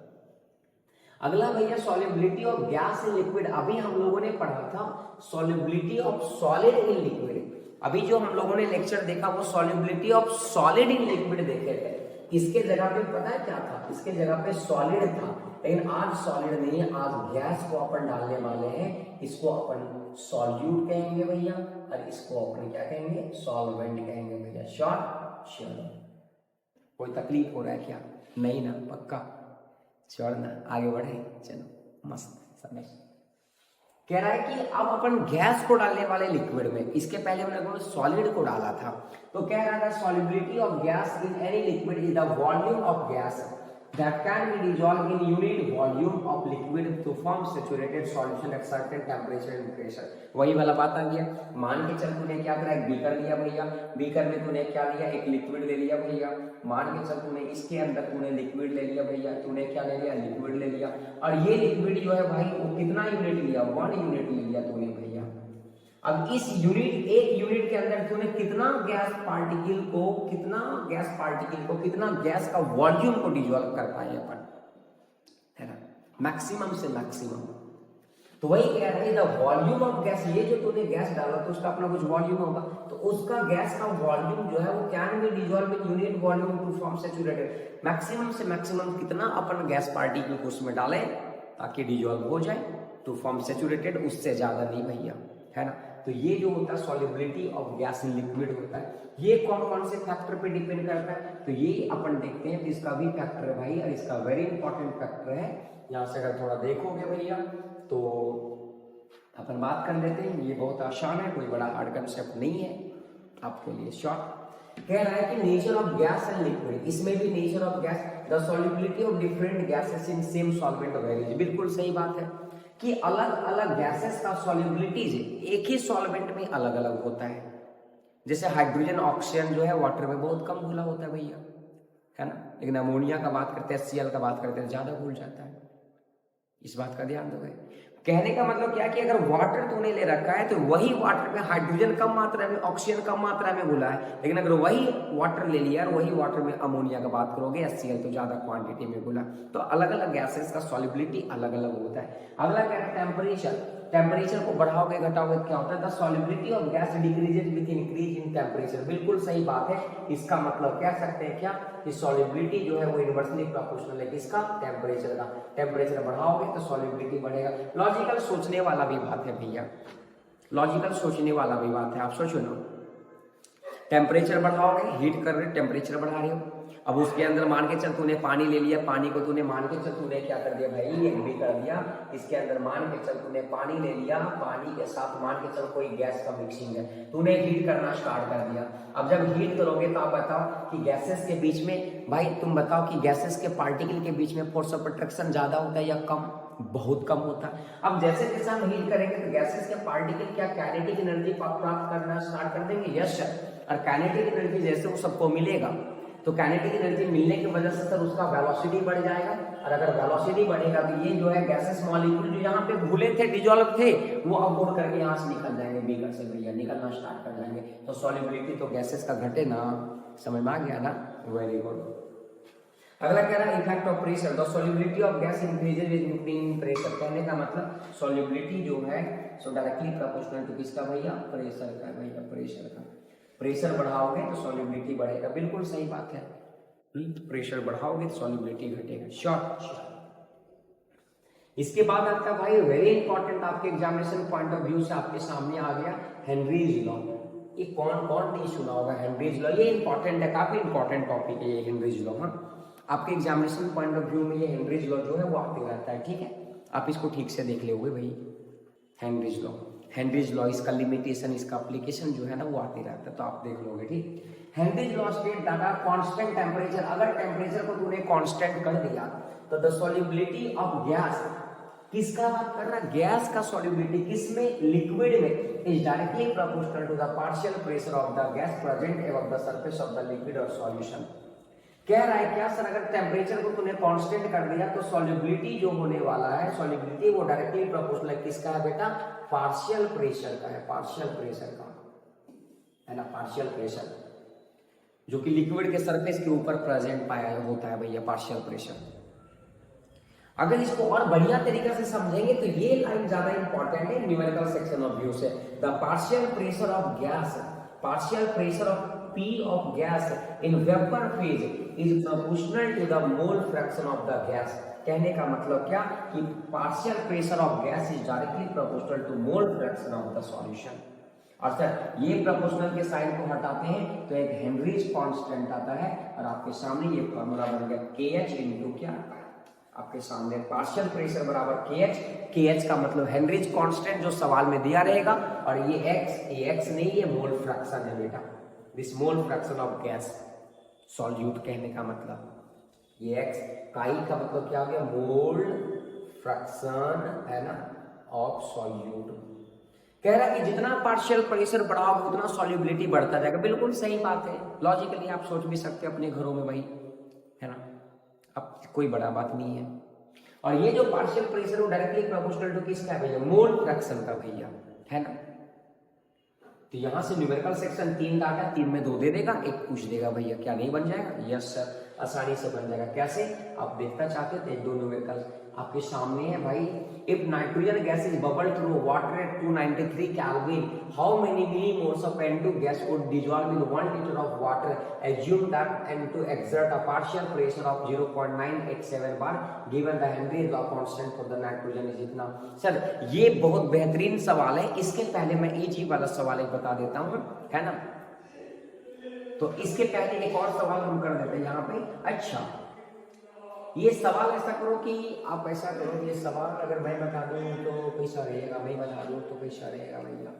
अगला भैया solubility of gas in liquid. अभी हम लोगों ने पढ़ा था solubility of solid in liquid. अभी जो हम लोगों ने लेक्चर देखा वो solubility of solid in liquid देखे थे। इसके जगह पे पता है क्या था, इसके जगह पे सॉलिड था, लेकिन आज सॉलिड नहीं है, आज गैस को अपन डालने वाले हैं। इसको अपन सॉल्यूट कहेंगे भैया, और इसको अपन क्या कहेंगे, सॉल्वेंट कहेंगे भैया। श्योर? कोई तकलीफ हो रहा है क्या? नहीं ना, पक्का? चल ना आगे बढ़े, चलो मस्त समझ। कह रहा है कि अब अपन गैस को डालने वाले लिक्विड में, इसके पहले हमने सॉलिड को डाला था। तो कह रहा था solubility of gas in any liquid is the volume of gas that can be dissolved in unit volume of liquid to form saturated solution at certain temperature and pressure। वही वाला बात आ गया। मान के चल तूने क्या करा, एक बीकर लिया भैया, बीकर में तूने क्या लिया, एक लिक्विड ले लिया भैया। मान के चल तूने इसके अंदर तूने लिक्विड ले लिया भैया, तूने क्या ले लिया, लिक्विड ले लिया। और ये लिक्विड जो है भाई वो कितना यूनिट लिया, 1 यूनिट ले लिया तूने भैया। अब इस यूनिट, एक यूनिट के अंदर तूने कितना गैस पार्टिकल को, कितना गैस का वॉल्यूम को डिसॉल्व कर पाए अपन, है ना, मैक्सिमम से मैक्सिमम। तो वही कह रहे हैं द वॉल्यूम ऑफ गैस, ये जो तूने गैस डाला तो उसका अपना कुछ वॉल्यूम होगा, तो उसका गैस का वॉल्यूम जो है वो can be dissolve in unit volume to form saturated. Maximum से मैक्सिमम कितना अपन गैस पार्टिकल को उसमें डालें ताकि डिसॉल्व हो जाए टू फॉर्म सैचुरेटेड, उससे ज्यादा नहीं भैया, है ना। तो ये जो होता है solubility of gas in liquid होता है। ये कौन कौन से फैक्टर पे डिपेंड करता है, तो ये अपन देखते हैं। तो इसका भी फैक्टर है भाई, और इसका वेरी इंपॉर्टेंट फैक्टर है। यहाँ से अगर थोड़ा देखोगे भैया तो अपन बात कर लेते हैं। ये बहुत आसान है, कोई बड़ा हार्ड कंसेप्ट नहीं है आपके लिए। शॉर्ट कह रहा है कि nature of gas and liquid, इसमें भी nature of gas, the solubility of different gases in same solvent varies. बिल्कुल सही बात है कि अलग अलग गैसेस का सॉल्युबिलिटीज एक ही सॉल्वेंट में अलग अलग होता है। जैसे हाइड्रोजन ऑक्सीजन जो है वाटर में बहुत कम घुला होता है भैया, है ना, लेकिन अमोनिया का बात करते हैं, HCl का बात करते हैं, ज्यादा घुल जाता है। इस बात का ध्यान दोगे। कहने का मतलब क्या कि अगर वाटर तूने ले रखा है तो वही वाटर में हाइड्रोजन कम मात्रा में, ऑक्सीजन कम मात्रा में घुला है, लेकिन अगर वही वाटर ले लिया और वही वाटर में अमोनिया का बात करोगे, HCl तो ज्यादा क्वांटिटी में घुला। तो अलग अलग गैसेस का सॉल्युबिलिटी अलग अलग होता है। अगला क्या है, टेम्परेचर। टेम्परेचर को बढ़ाओगे घटाओगे क्या होता है, the solubility of gas decreases with increase in temperature. बिल्कुल सही बात है। इसका मतलब कह सकते हैं क्या कि सॉल्युबिलिटी जो है वो इनवर्सली प्रोपोर्शनल है किसका, टेम्परेचर का। टेम्परेचर बढ़ाओगे तो सॉल्युबिलिटी बढ़ेगा। लॉजिकल सोचने वाला भी बात है भैया, लॉजिकल सोचने वाला भी बात है। आप सोचो ना, टेम्परेचर बढ़ाओगे, हीट कर रहे, टेम्परेचर बढ़ा रहे हो, अब उसके अंदर मान के चल तूने पानी ले लिया, पानी को तूने मान के चल तूने क्या कर दिया भाई, एक भी कर दिया। इसके अंदर मान के चल तूने पानी ले लिया, पानी के साथ मान के चल कोई गैस का मिक्सिंग है, तूने हीट करना स्टार्ट कर दिया। अब जब हीट करोगे तो आप बताओ कि गैसेस के बीच में, भाई तुम बताओ कि गैसेस के पार्टिकल के बीच में फोर्स ऑफ अट्रैक्शन ज्यादा होता है या कम, बहुत कम होता है। अब जैसे जैसे हम हीट करेंगे तो गैसेस के पार्टिकल क्या काइनेटिक एनर्जी प्राप्त करना स्टार्ट कर देंगे, यस सर। और काइनेटिक एनर्जी जैसे वो सबको मिलेगा तो काइनेटिक एनर्जी मिलने की वजह से सर उसका वेलोसिटी बढ़ जाएगा, और अगर वेलोसिटी बढ़ेगा तो ये जो है गैसेस मॉलिक्यूल जो यहाँ पे घुले थे, डिजोल्व थे, वो अब उड़ करके यहाँ से निकल जाएंगे, बीकर से भैया निकलना स्टार्ट कर जाएंगे। तो सॉल्युबिलिटी तो गैसेस का घटे ना, समझ में आ गया ना, वेरी गुड। अगला कह रहा है effect of pressure, the solubility of gas increases with increasing pressure. कहने का मतलब सॉल्युबिलिटी जो है सो डायरेक्टली प्रोपोर्शनल टू किसका भैया, प्रेशर का भैया, प्रेशर का। प्रेशर बढ़ाओगे तो सॉल्युबिलिटी बढ़ेगा, बिल्कुल सही बात है। प्रेशर बढ़ाओगे तो सॉल्युबिलिटी घटेगा, शॉर्ट। इसके बाद आपका भाई वेरी इंपॉर्टेंट आपके एग्जामिनेशन पॉइंट ऑफ व्यू से आपके सामने आ गया हेनरीज लॉ। ये कौन कौन नहीं सुना होगा हेनरीज लॉ, ये इंपॉर्टेंट है, काफी इंपॉर्टेंट टॉपिक है ये हेनरीज लॉ। हाँ, आपके एग्जामिनेशन पॉइंट ऑफ व्यू में ये हेनरीज लॉ जो है वो आते रहता है, ठीक है, आप इसको ठीक से देख लोगे भाई। हेनरीज लॉ, हेनरीज लॉ, इसका लिमिटेशन, इसका एप्लीकेशन जो है ना वो आते रहता है, तो आप देख लोगे, ठीक। Henry's law state data constant temperature, अगर टेम्परेचर को तूने कांस्टेंट कर दिया तो द सॉल्युबिलिटी ऑफ गैस, किसका बात कर रहा है, गैस का सॉल्युबिलिटी किसमें, लिक्विड में, is directly proportional to the partial pressure of the gas present above the surface of the liquid और सॉल्यूशन। कह रहा है क्या सर, अगर टेम्परेचर को तूने कांस्टेंट कर दिया तो सॉल्युबिलिटी जो होने वाला है, सॉल्युबिलिटी वो डायरेक्टली प्रोपोर्शनल है किसका है बेटा, पार्शियल प्रेशर का है, पार्शियल प्रेशर का है ना, पार्शियल प्रेशर जो कि लिक्विड के सरफेस के ऊपर प्रेजेंट पाया होता है भैया, पार्शियल प्रेशर। अगर इसको और बढ़िया तरीके से समझेंगे तो ये लाइन ज्यादा इंपॉर्टेंट है न्यूमेरिकल सेक्शन ऑफ व्यू से। The partial pressure of gas, partial pressure of P of gas in vapor phase is proportional to the mole fraction of the gas। कहने का मतलब क्या कि partial pressure of gas is directly proportional to mole fraction of the solution. और sir ये proportional के sign को हटाते हैं तो एक हेनरीज कांस्टेंट आता है, और आपके सामने ये फॉर्मूला बन गया KH इनटू क्या, आपके सामने पार्शियल प्रेशर बराबर KH, KH का मतलब हेनरीज कांस्टेंट जो सवाल में दिया रहेगा, और ये X नहीं, ये मोल फ्रैक्शन है बेटा, this mole fraction of gas solute. कहने का मतलब ये X काई का मतलब क्या हो गया, मोल फ्रैक्शन है ना ऑफ सॉल्यूट। कह रहा है कि जितना पार्शियल प्रेशर बढ़ाओगे उतना सॉल्युबिलिटी बढ़ता जाएगा, बिल्कुल सही बात है, लॉजिकली आप सोच भी सकते हैं अपने घरों में भाई, है ना, अब कोई बड़ा बात नहीं है। और ये जो पार्शियल प्रेशर वो डायरेक्टली प्रोपोर्शनल टू किसका है भैया, मोल फ्रैक्शन का भैया, है ना। तो यहां से न्यूमेरिकल सेक्शन 3 डाटा, 3 में 2 दे देगा, 1 पूछ देगा भैया, क्या नहीं बन जाएगा, यस सर। आसानी से बन जाएगा। कैसे आप देखना चाहते हो तो एक दो न्यूमेरिकल आपके सामने है भाई। If nitrogen gas is bubble through water at 293 kelvin, how many millimoles of N2 gas would dissolve in 1 liter of water? Assume that N2 exert a partial pressure of 0.987 bar given the Henry's law constant for the nitrogen is इतना। Sir ये बहुत बेहतरीन सवाल है। इसके पहले मैं easy वाला सवाल एक बता देता हूँ, है ना। तो इसके पहले एक और सवाल हम कर देते हैं यहाँ पे। अच्छा, ये सवाल ऐसा करो कि आप ऐसा करो, ये सवाल अगर मैं बता दूं तो कैसा रहेगा, मैं बता दूं तो कैसा रहेगा भैया,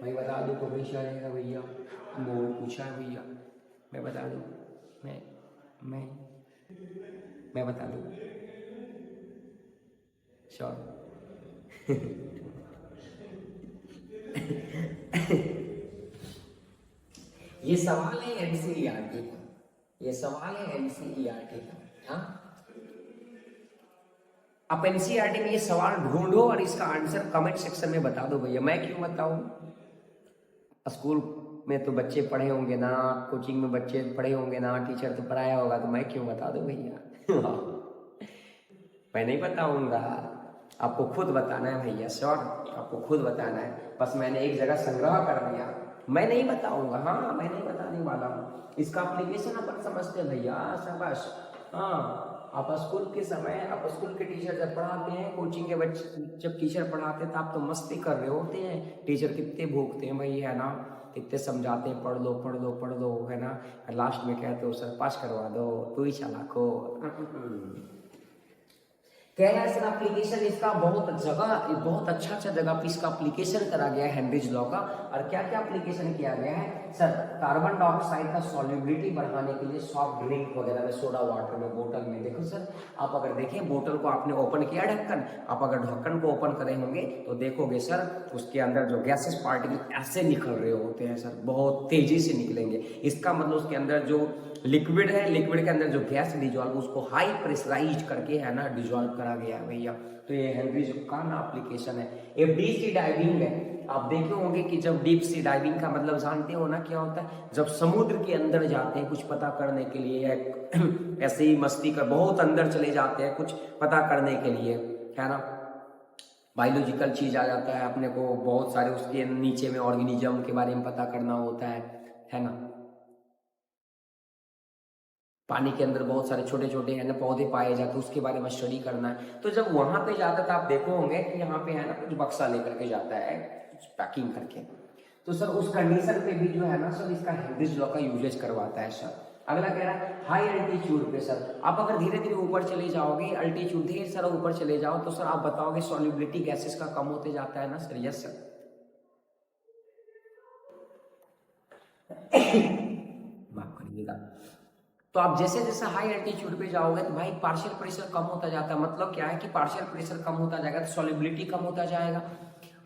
मैं बता दूं तो कैसा रहेगा भैया। वो पूछा है भैया, मैं बता दूं, मैं बता दूं श्योर। ये सवाल है एनसीईआरटी का, ये सवाल है एनसीईआरटी का। हाँ, आप एनसीईआरटी में ये सवाल ढूंढो और इसका आंसर कमेंट सेक्शन में बता दो भैया। मैं क्यों बताऊं, स्कूल में तो बच्चे पढ़े होंगे ना, कोचिंग में बच्चे पढ़े होंगे ना, टीचर तो पढ़ाया होगा, तो मैं क्यों बता दूं भैया। मैं नहीं बताऊंगा, आपको खुद बताना है भैया, श्योर आपको खुद बताना है। बस मैंने एक जगह संग्रह कर दिया, मैं नहीं बताऊंगा। हाँ, मैं नहीं बताने वाला हूँ। इसका एप्लीकेशन अपन समझते हैं भैया, शाबाश। हाँ, आप स्कूल के समय, आप स्कूल के टीचर जब पढ़ाते हैं, कोचिंग के बच्चे जब टीचर पढ़ाते हैं तो आप तो मस्ती कर रहे होते हैं। टीचर कितने भूखते हैं भाई, है ना, कितने समझाते हैं, पढ़ लो पढ़ लो पढ़ लो, है ना। लास्ट में कहते हो सर पास करवा दो, तू ही चालाक हो। कह रहा है सर एप्लीकेशन इसका बहुत अच्छा जगह पे इसका एप्लीकेशन करा गया है हेनरीज लॉ का। और क्या क्या एप्लीकेशन किया गया है सर, कार्बन डाइऑक्साइड का सॉल्युबिलिटी बढ़ाने के लिए सॉफ्ट ड्रिंक वगैरह में, सोडा वाटर में, बोतल में। देखो सर, आप अगर देखें बोतल को आपने ओपन किया ढक्कन, आप अगर ढक्कन को ओपन करे होंगे तो देखोगे सर उसके अंदर जो गैसेस पार्टिकल ऐसे निकल रहे होते हैं सर, बहुत तेजी से निकलेंगे। इसका मतलब उसके अंदर जो लिक्विड है, लिक्विड के अंदर जो गैस डिजॉल्व, उसको हाई प्रेशराइज करके, है ना, डिजॉल्व करा गया है भैया। तो ये हेनरीज का ना एप्लीकेशन है। ये डीप सी डाइविंग है। आप देखे होंगे कि जब डीप सी डाइविंग का मतलब जानते हो ना क्या होता है, जब समुद्र के अंदर जाते हैं कुछ पता करने के लिए, ऐसे ही मस्ती कर बहुत अंदर चले जाते हैं कुछ पता करने के लिए, है ना। बायोलॉजिकल चीज आ जाता है अपने को, बहुत सारे उसके नीचे में ऑर्गेनिज्म के बारे में पता करना होता है ना। पानी के अंदर बहुत सारे छोटे छोटे, है ना, पौधे पाए जाते हैं, उसके बारे में स्टडी करना है। तो जब वहां पे जाता था, आप देखो होंगे कि यहाँ पे, है ना, कुछ बक्सा लेकर के जाता है पैकिंग करके। तो सर उस कंडीशन पे भी जो है ना सर, इसका हेनरीज लॉ का यूजेज करवाता है सर। अगला कह रहा है हाई अल्टीट्यूड पे सर, आप अगर धीरे धीरे ऊपर चले जाओगे, अल्टीट्यूड धीरे सर ऊपर चले जाओ, तो सर आप बताओगे सॉल्युबिलिटी गैसेस का कम होते जाता है ना सर। Yes sir. माफ करिएगा। तो आप जैसे जैसे हाई एल्टीट्यूड पे जाओगे तो भाई पार्शियल प्रेशर कम होता जाता है। मतलब क्या है कि पार्शियल प्रेशर कम होता जाएगा तो सॉल्युबिलिटी कम होता जाएगा,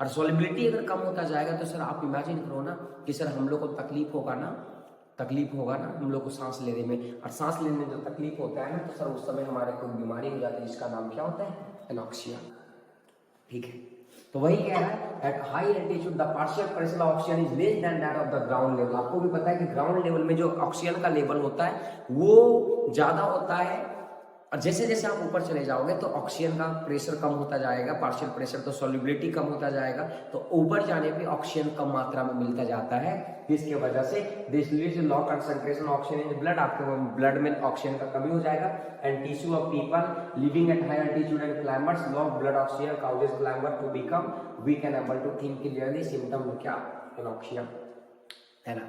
और सॉल्युबिलिटी अगर कम होता जाएगा तो सर आप इमेजिन करो ना कि सर हम लोग को तकलीफ होगा ना हम लोग को सांस लेने में, और सांस लेने में जो तकलीफ होता है ना, तो सर उस समय हमारे कोई बीमारी हो जाती है जिसका नाम क्या होता है, एनॉक्सिया। ठीक है, तो वही कह रहा है eight high altitude the partial pressure of oxygen is less than that of the ground level. आपको भी पता है कि ग्राउंड लेवल में जो ऑक्सीजन का लेवल होता है वो ज्यादा होता है, और जैसे जैसे आप ऊपर चले जाओगे तो ऑक्सीजन का प्रेशर कम होता जाएगा, पार्शियल प्रेशर, तो सॉल्युबिलिटी कम होता जाएगा, तो ऊपर जाने पे ऑक्सीजन कम मात्रा में मिलता जाता है, जिसकी वजह से this leads to low concentration oxygen in blood. आपके ब्लड में ऑक्सीजन का कमी हो जाएगा, and tissue of people living at high altitude and climates low blood oxygen causes climber to become weak and able to think clearly. Symptom क्या, anoxia, है ना।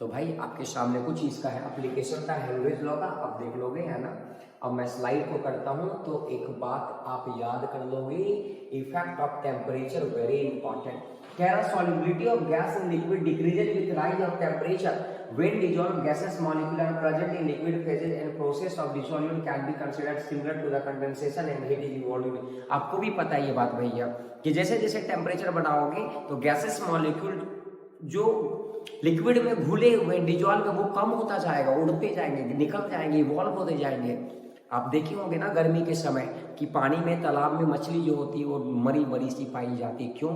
तो भाई आपके सामने कुछ इसका है एप्लीकेशन का, हेनरीज लॉ का, आप देख लोगे, है ना। अब मैं स्लाइड को करता हूं तो एक बात आप याद कर लोगे, effect of temperature vary important. कह रहा solubility of gas in liquid decreases with rise of temperature when dissolved gases molecule are present in liquid phases and process of dissolution can be considered similar to the condensation and heat is involved। आपको भी पता है ये बात भैया कि जैसे जैसे टेम्परेचर बढ़ाओगे तो गैसेस मॉलिक्यूल जो लिक्विड में घुले हुए डिजॉल्व में वो कम होता जाएगा, उड़ते जाएंगे, निकल जाएंगे, इवॉल्व होते जाएंगे। आप देखे होंगे ना गर्मी के समय कि पानी में, तालाब में मछली जो होती है वो मरी मरी सी पाई जाती है। क्यों?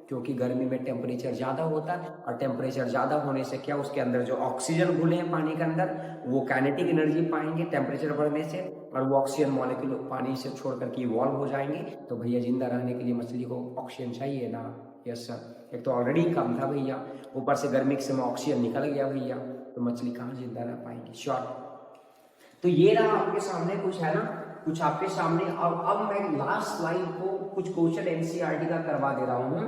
क्योंकि गर्मी में टेम्परेचर ज़्यादा होता है और टेम्परेचर ज़्यादा होने से क्या उसके अंदर जो ऑक्सीजन घुले हैं पानी के अंदर वो काइनेटिक एनर्जी पाएंगे टेम्परेचर बढ़ने से, और वो ऑक्सीजन मॉलिक्यूल पानी से छोड़ करके इवॉल्व हो जाएंगे। तो भैया जिंदा रहने के लिए मछली को ऑक्सीजन चाहिए ना। यस सर, एक तो ऑलरेडी कम था भैया, ऊपर से गर्मी के समय ऑक्सीजन निकल गया भैया, तो मछली कहाँ जिंदा रह पाएंगी। श्योर। तो ये रहा आपके सामने कुछ है ना, कुछ आपके सामने। और अब मैं लास्ट स्लाइड को कुछ क्वेश्चन एनसीईआरटी का करवा दे रहा हूँ,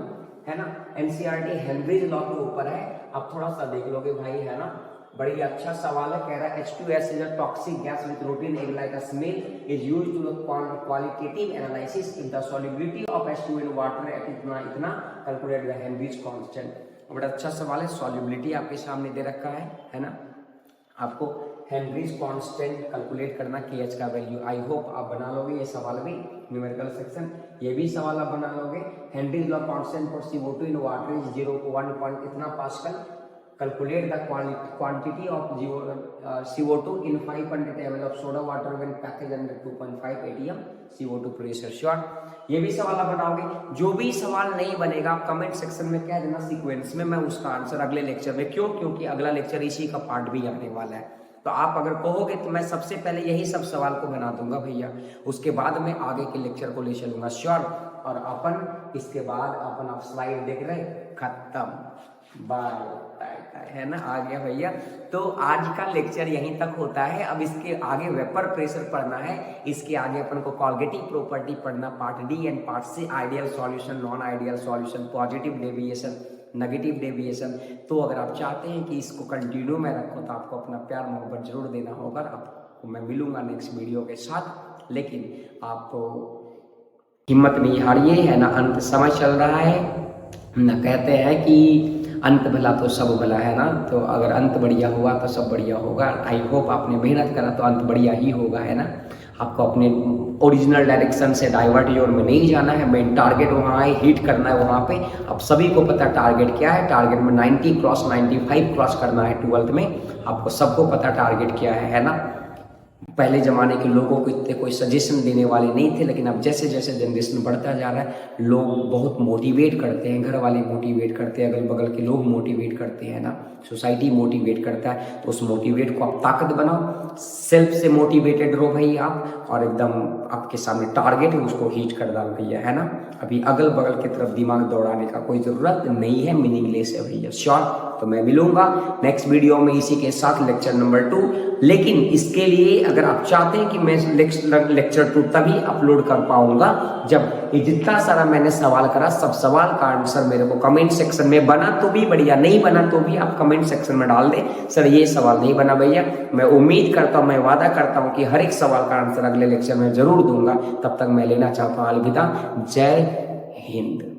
है ना। एनसीईआरटी हेनरीज लॉ के ऊपर है, आप थोड़ा सा देख लोगे भाई, है ना। बड़ी अच्छा सवाल है, कह रहा है H2S is a toxic gas with routine egg like a smell is used to qualitative analysis in the solubility of H2 in water at इतना इतना कैलकुलेट द हेनरीज कांस्टेंट। बड़ा अच्छा सवाल है, सॉल्युबिलिटी आपके सामने दे रखा है ना। आपको हेनरीज कांस्टेंट कैलकुलेट करना, KH का वैल्यू। आई होप आप बना लोगे ये सवाल भी, न्यूमेरिकल सेक्शन ये भी सवाल आप बना लोगे। Henry's law constant for CO2 in water is 0.1 इतना pascal. Calculate the quantity of CO2 in 500 ml of soda water when package under 2.5 atm CO2 pressure. Sure, ये भी सवाल आप बनाओगे। जो भी सवाल नहीं बनेगा आप कमेंट सेक्शन में कह देना सीक्वेंस में, मैं उसका आंसर अगले लेक्चर में। क्यों? क्योंकि अगला लेक्चर इसी का पार्ट भी आने वाला है। तो आप अगर कहोगे तो मैं सबसे पहले यही सब सवाल को बना दूंगा भैया, उसके बाद मैं आगे के लेक्चर को ले चलूंगा। श्योर। और अपन इसके बाद अपन आप स्लाइड देख रहे, खत्म, बाय, है ना, आ गया भैया। तो आज का लेक्चर यहीं तक होता है। अब इसके आगे वेपर प्रेशर पढ़ना है, इसके आगे अपन को कॉलगेटिव प्रॉपर्टी पढ़ना, part D and part C, ideal solution, non ideal solution, positive deviation, negative deviation. तो अगर आप चाहते हैं कि इसको कंटिन्यू में रखो तो आपको अपना प्यार मोहब्बत जरूर देना होगा। आपको मैं मिलूंगा नेक्स्ट वीडियो के साथ, लेकिन आप हिम्मत नहीं हारिए, है ना। अंत समय चल रहा है ना, कहते हैं कि अंत भला तो सब भला, है ना। तो अगर अंत बढ़िया हुआ तो सब बढ़िया होगा। आई होप आपने मेहनत करा तो अंत बढ़िया ही होगा, है ना। आपको अपने ओरिजिनल डायरेक्शन से डाइवर्ट जोन में नहीं जाना है। मेन टारगेट वहाँ है, हिट करना है वहाँ पे। अब सभी को पता टारगेट क्या है, टारगेट में 90 क्रॉस 95 क्रॉस करना है 12th में। आपको सबको पता टारगेट क्या है ना। पहले ज़माने के लोगों को इतने कोई सजेशन देने वाले नहीं थे, लेकिन अब जैसे जैसे जनरेशन बढ़ता जा रहा है, लोग बहुत मोटिवेट करते हैं, घर वाले मोटिवेट करते हैं, अगल बगल के लोग मोटिवेट करते हैं ना, सोसाइटी मोटिवेट करता है। तो उस मोटिवेट को आप ताकत बनाओ, सेल्फ से मोटिवेटेड रहो भाई आप, और एकदम आपके सामने टारगेट है उसको हिट कर डाल भैया, है ना। अभी अगल बगल की तरफ दिमाग दौड़ाने का कोई ज़रूरत नहीं है, मीनिंगलेस है भैया। श्योर। तो मैं मिलूंगा नेक्स्ट वीडियो में इसी के साथ, लेक्चर नंबर 2। लेकिन इसके लिए अगर आप चाहते हैं कि मैं लेक्चर 2 तभी अपलोड कर पाऊंगा जब ये जितना सारा मैंने सवाल करा, सब सवाल का आंसर मेरे को कमेंट सेक्शन में, बना तो भी बढ़िया, नहीं बना तो भी आप कमेंट सेक्शन में डाल दे, सर ये सवाल नहीं बना भैया। मैं उम्मीद करता हूँ, मैं वादा करता हूँ कि हर एक सवाल का आंसर अगले लेक्चर में जरूर दूंगा। तब तक मैं लेना चाहता हूँ अलविदा। जय हिंद।